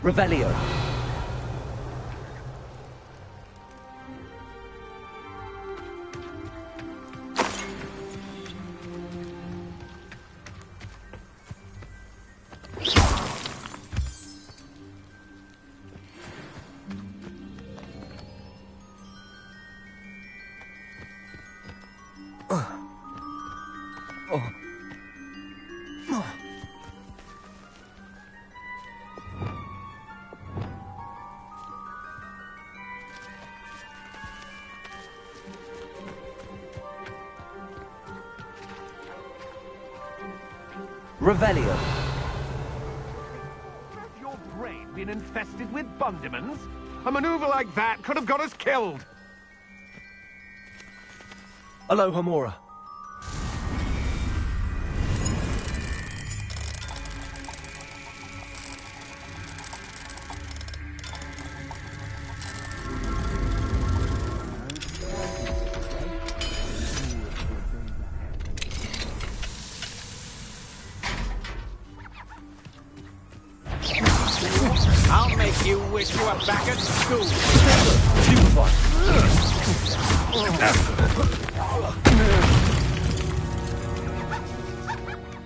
Revelio. Revelio. Has your brain been infested with bundimans? A maneuver like that could have got us killed. Alohomora. I'll make you wish you were back at school.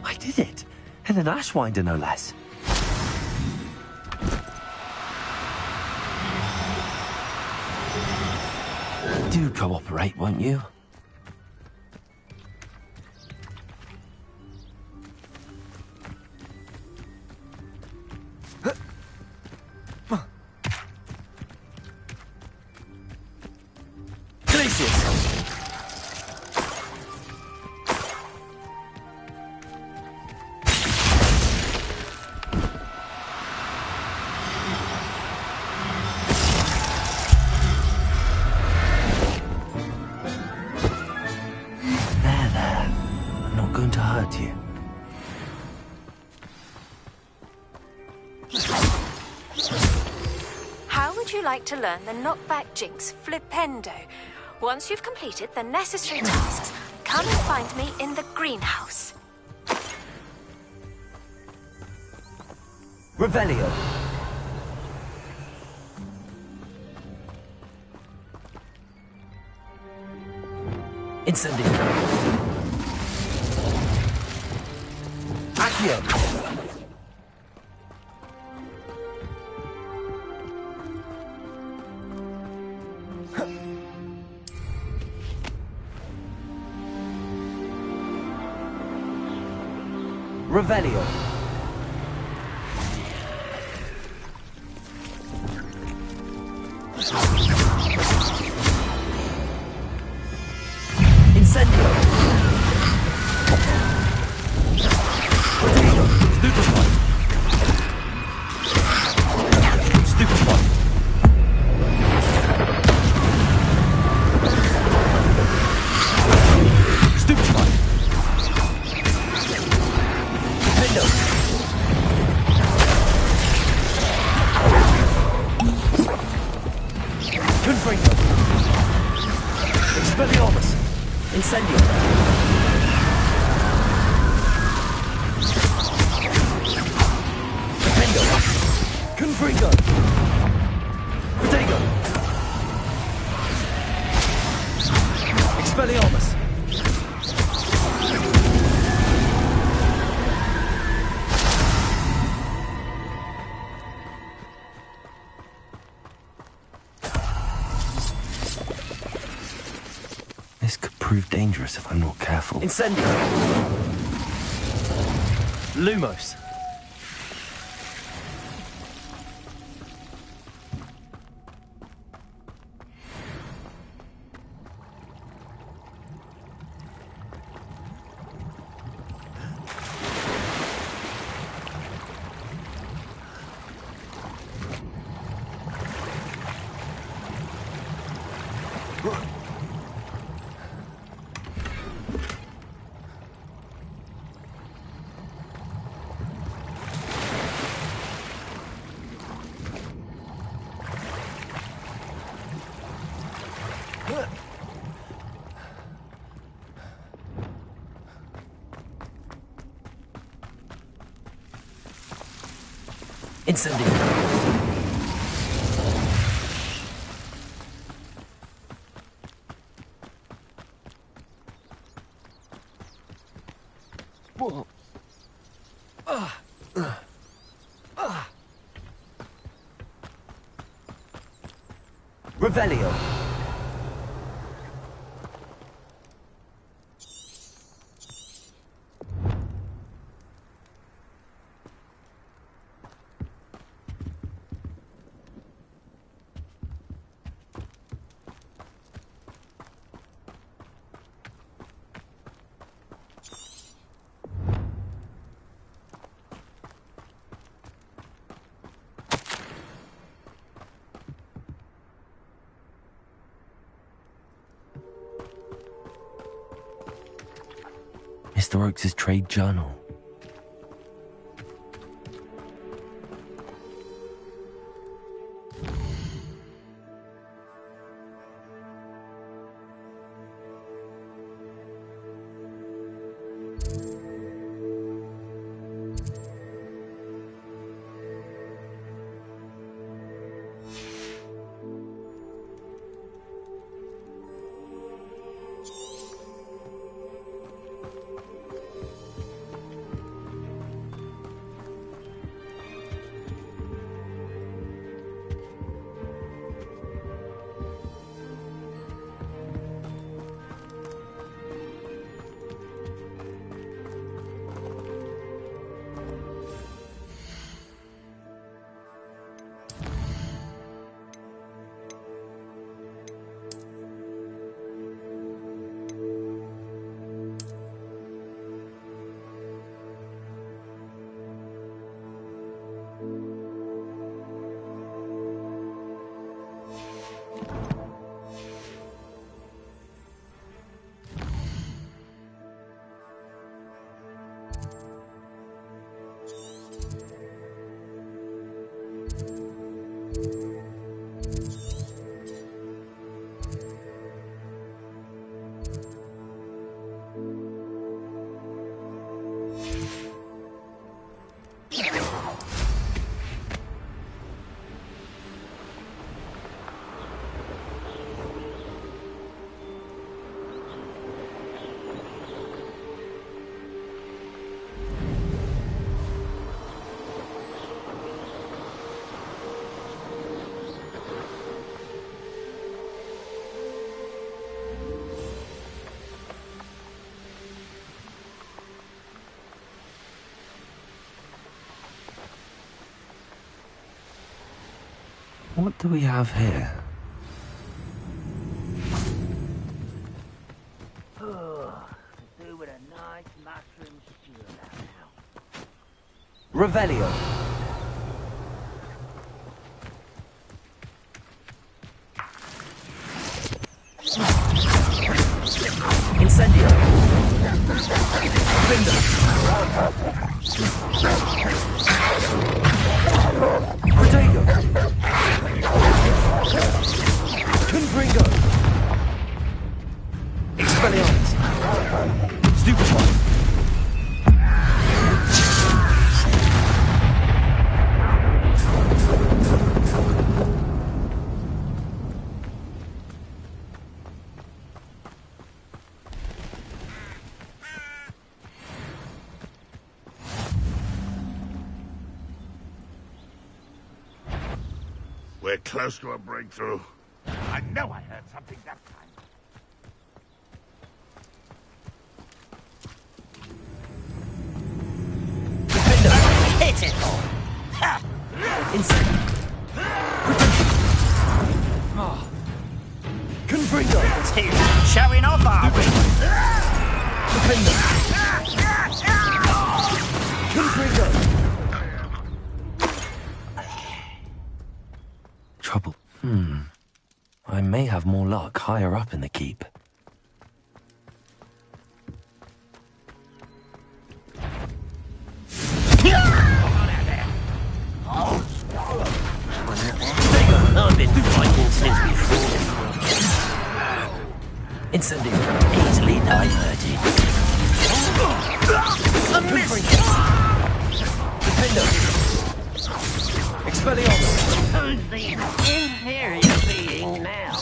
I did it! And an Ashwinder, no less. Do cooperate, won't you? To learn the knockback jinx flipendo. Once you've completed the necessary tasks, come and find me in the greenhouse. Revelio. Incendio. Accio. Revelio. Incendio. Stupefy. Stupefy. Stupefy. Confringo. Expelliarmus. Incendio. Defendo. Confringo. Protego. Expelliarmus. Prove dangerous if I'm not careful. Incendio. Lumos. Incendio. Revelio. Mr. Oakes' trade journal. What do we have here? Do with a nice mushroom stew now. Revelio. Incendio. Protego. Confringo. Expelliarmus. Stupefy. We're close to a breakthrough. I know I heard something that time. Hit it! Ha! Confringo. Showing off, are we? Confringo. Trouble. I may have more luck higher up in the keep. I've been fighting since before. Incendio. Easily diverted. A miss! Defender. Who's the inferior being now?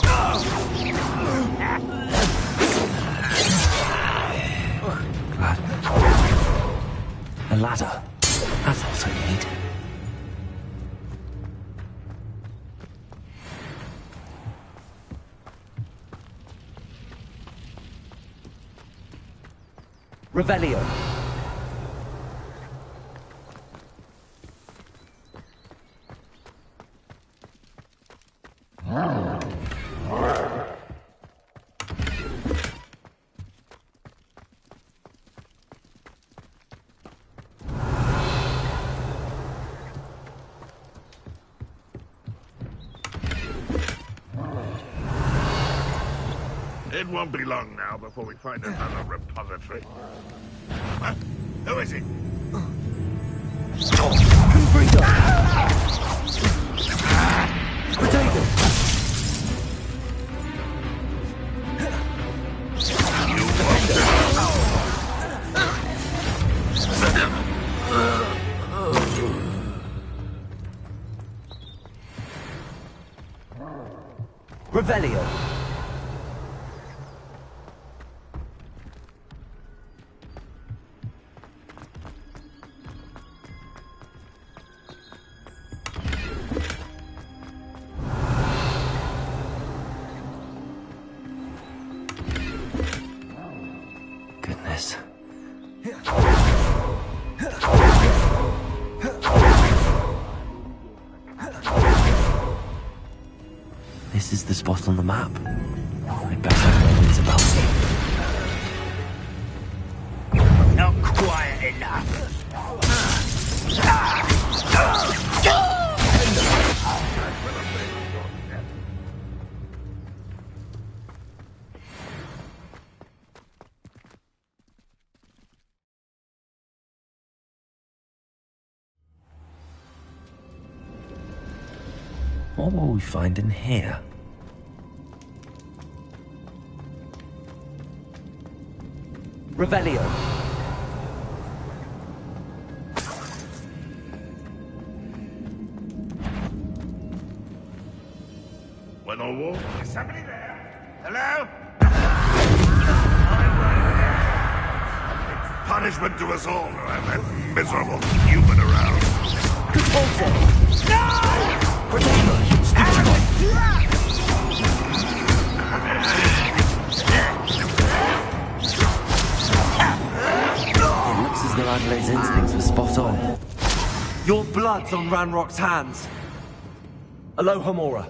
A ladder. That's also neat. Revelio. It won't be long now before we find another repository. Huh? Who is it? Confringo! Potato! Revelio. Goodness. This is the spot on the map. I bet everyone's about me. Not quiet enough. What will we find in here? Revelio. When I walk, is somebody there? Hello? Punishment to us all to have that miserable human around. It looks as though Adelaide's instincts were spot on. Your blood's on Ranrock's hands. Alohomora.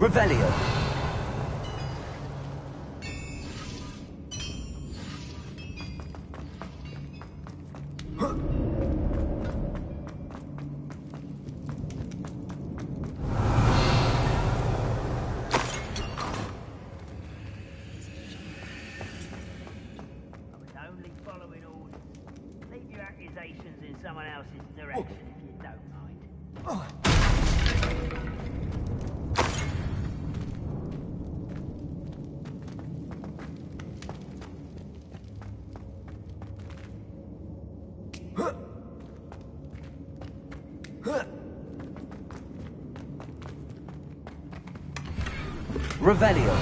Revelio. In someone else's direction, if you don't mind. Revelio.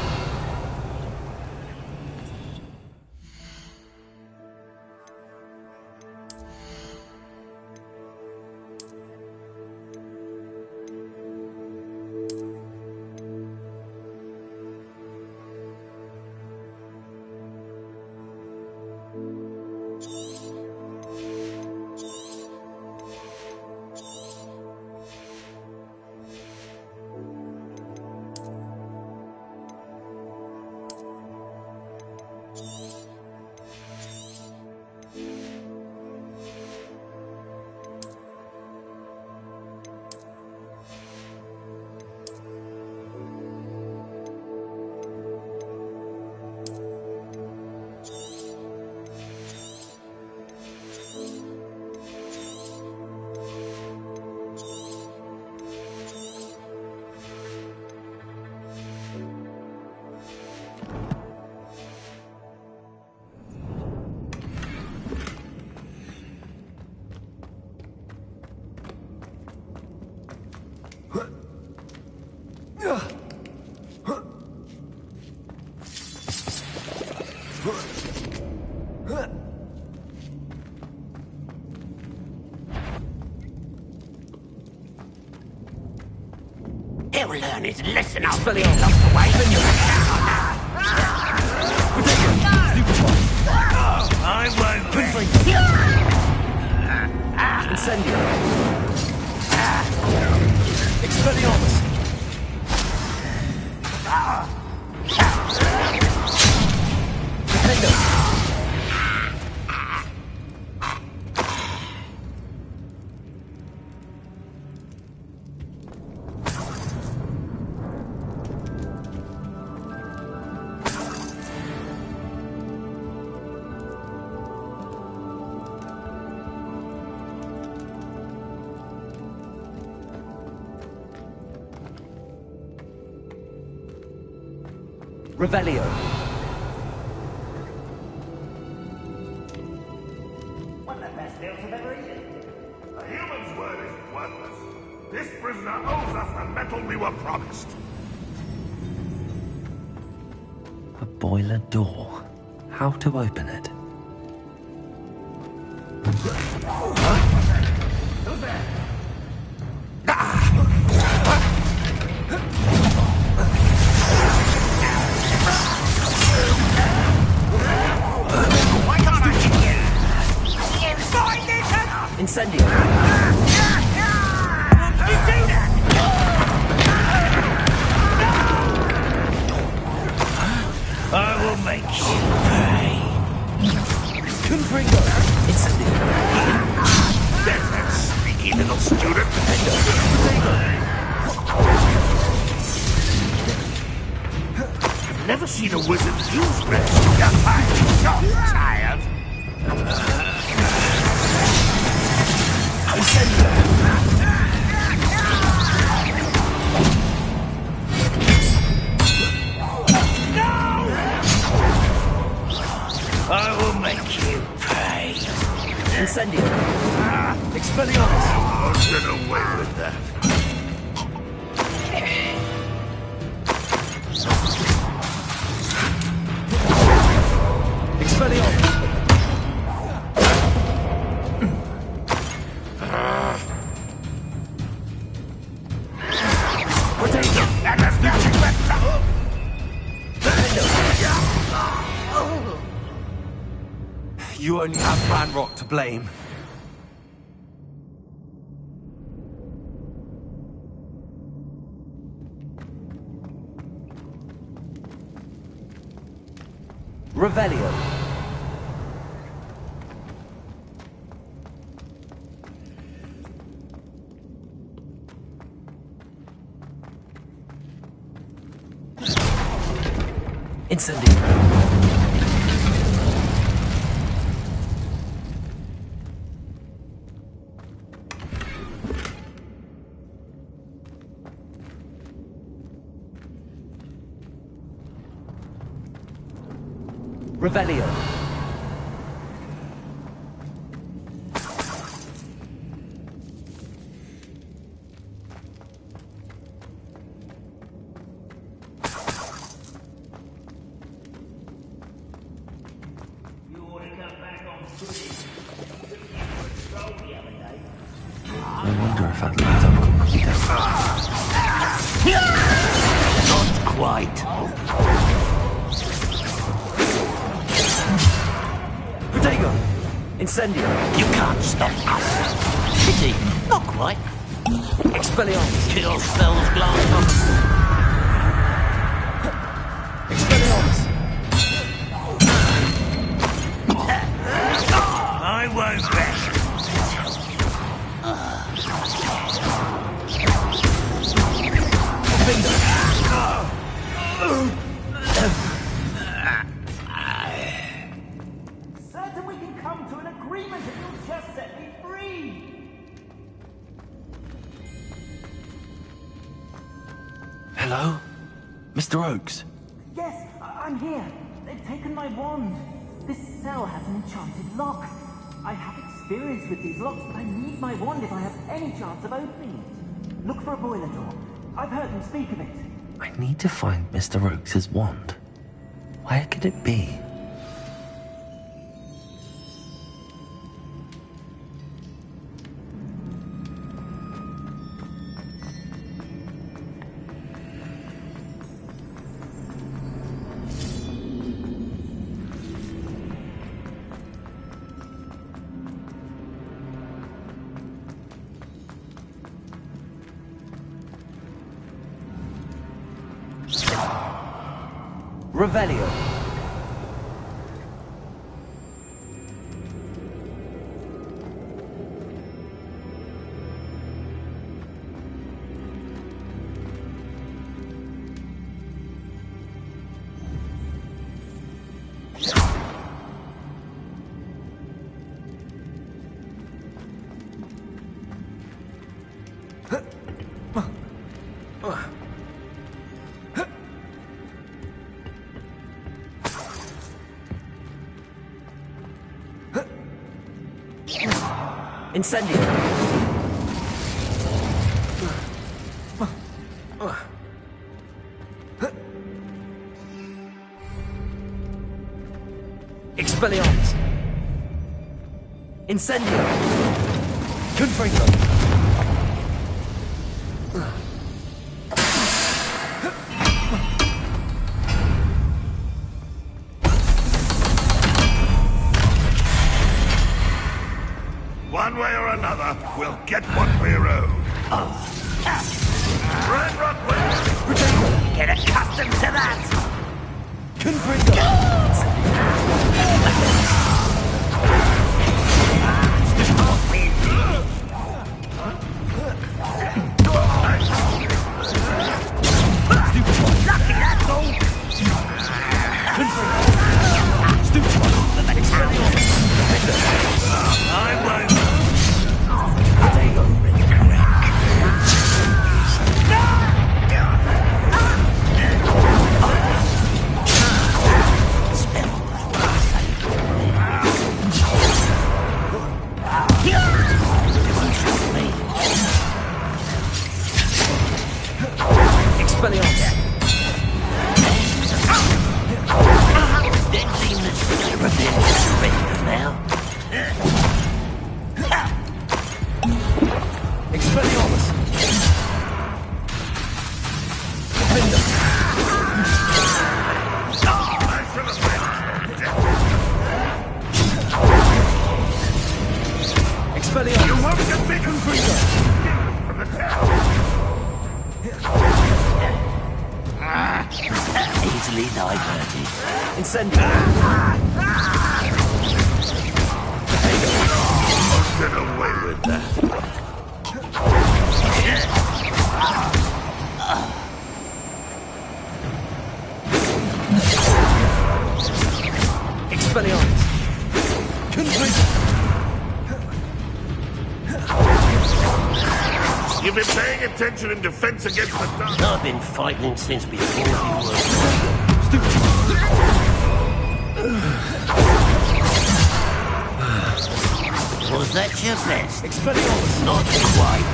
He'll learn his lesson after being locked away. I won't rest. Incendio. Expelliarmus. Defendo. Revelio. One of the best meals I've ever eaten. A human's word is worthless. This prisoner owes us the metal we were promised. A boiler door. How to open it? Who's there? Why can't I hit you? Inside this! Incendio. You do that! I will make you pay. Confringo. Incendio. There's that sneaky little student. I've never seen a wizard use red. I'm so tired. I will make you pay. Incendio. Expelliarmus. I'll get away with that. Expelliarmus. That has nothing left to... You only have Ranrock to blame. Revelio. Incendio. Revelio. I wonder if that light up completely down. Not quite. Protego! Incendio! You can't stop us. Pity, not quite. Expelliarmus! Kill spells blast off. Expelliarmus! I won't rest. Certain we can come to an agreement if you'll just set me free! Hello? Mr. Oakes? Yes, I'm here. They've taken my wand. This cell has an enchanted lock. I have experience with these locks, but I need my wand if I have any chance of opening it. Look for a boiler door. I've heard them speak of it. I need to find Mr. Oakes' wand. Where could it be? Revelio. Incendio! Expelliarmus! Incendio! Confringo! One way or another, we'll get what we're owed. Run, Rockwell! Get accustomed to that! Confringo! Lucky, that's all! Confringo! Stupid! I won't. Expelliarmus! Expelliarmus! Defender! Expelliarmus! You won't get me confused! From the town! easily diverted. Get away with that. Expelliarmus! You've been paying attention in defense against the dark. I've been fighting since before you were. Was that your best? Expelliarmus! Not quite.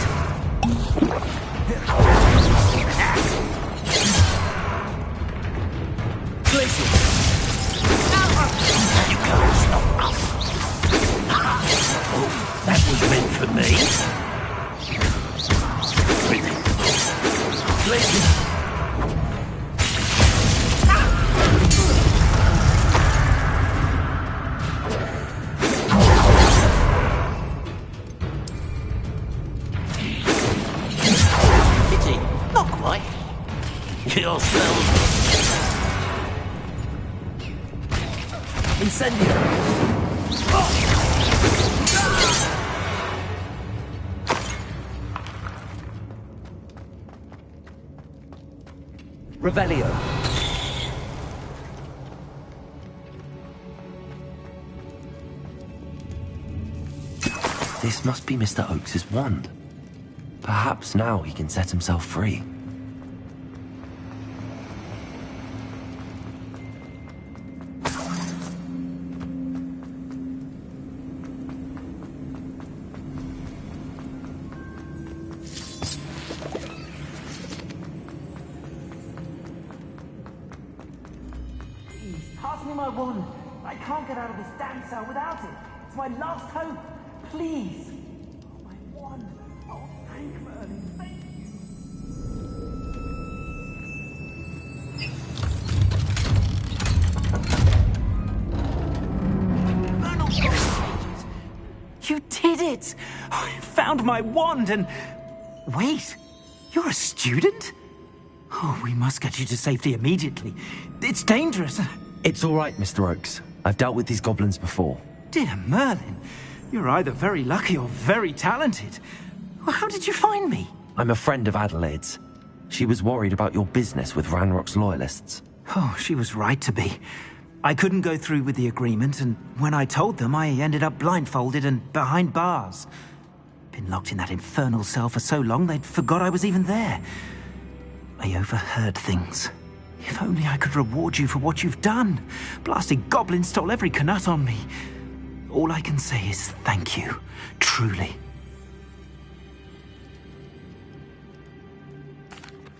Glacier! You can't stop us. Oh, that was meant for me. Glacier! Pity. Not quite. Yourself. Incendio! Revelio. This must be Mr. Oakes's wand. Perhaps now he can set himself free. Pass me my wand. I can't get out of this damn cell without it. It's my last hope. Please. Oh, my wand. Oh, thank Merlin. Thank You did it! I found my wand and... Wait, you're a student? Oh, we must get you to safety immediately. It's dangerous. It's all right, Mr. Oakes. I've dealt with these goblins before. Dear Merlin, you're either very lucky or very talented. Well, how did you find me? I'm a friend of Adelaide's. She was worried about your business with Ranrock's loyalists. Oh, she was right to be. I couldn't go through with the agreement, and when I told them, I ended up blindfolded and behind bars. Been locked in that infernal cell for so long, they'd forgot I was even there. I overheard things. If only I could reward you for what you've done. Blasted goblins stole every Knut on me. All I can say is thank you, truly.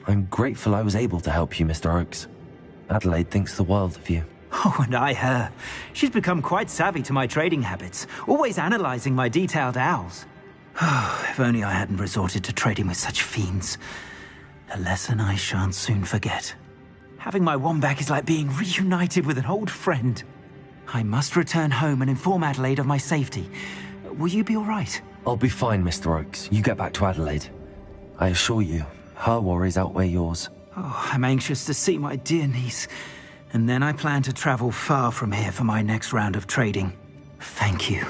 I'm grateful I was able to help you, Mr. Oakes. Adelaide thinks the world of you. Oh, and I her. She's become quite savvy to my trading habits, always analyzing my detailed owls. Oh, if only I hadn't resorted to trading with such fiends. A lesson I shan't soon forget. Having my wand back is like being reunited with an old friend. I must return home and inform Adelaide of my safety. Will you be all right? I'll be fine, Mr. Oakes. You get back to Adelaide. I assure you, her worries outweigh yours. Oh, I'm anxious to see my dear niece. And then I plan to travel far from here for my next round of trading. Thank you.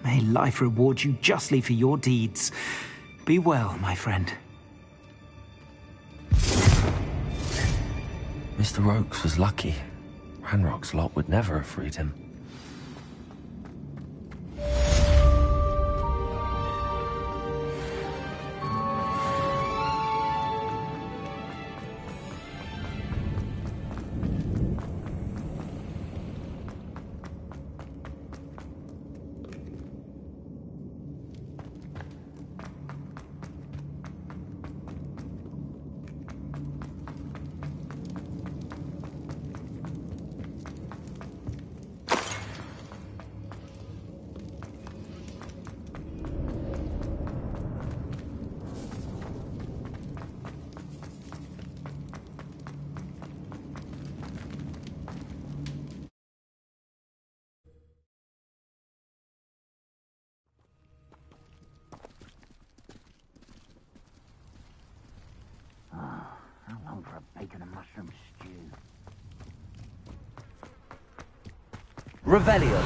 May life reward you justly for your deeds. Be well, my friend. Mr. Oakes was lucky. Ranrock's lot would never have freed him. How long for a bacon and mushroom stew? Revelio.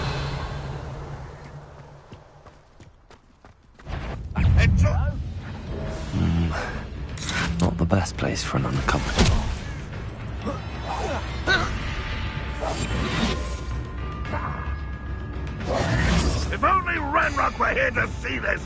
Not the best place for an undercover job. If only Ranrock were here to see this!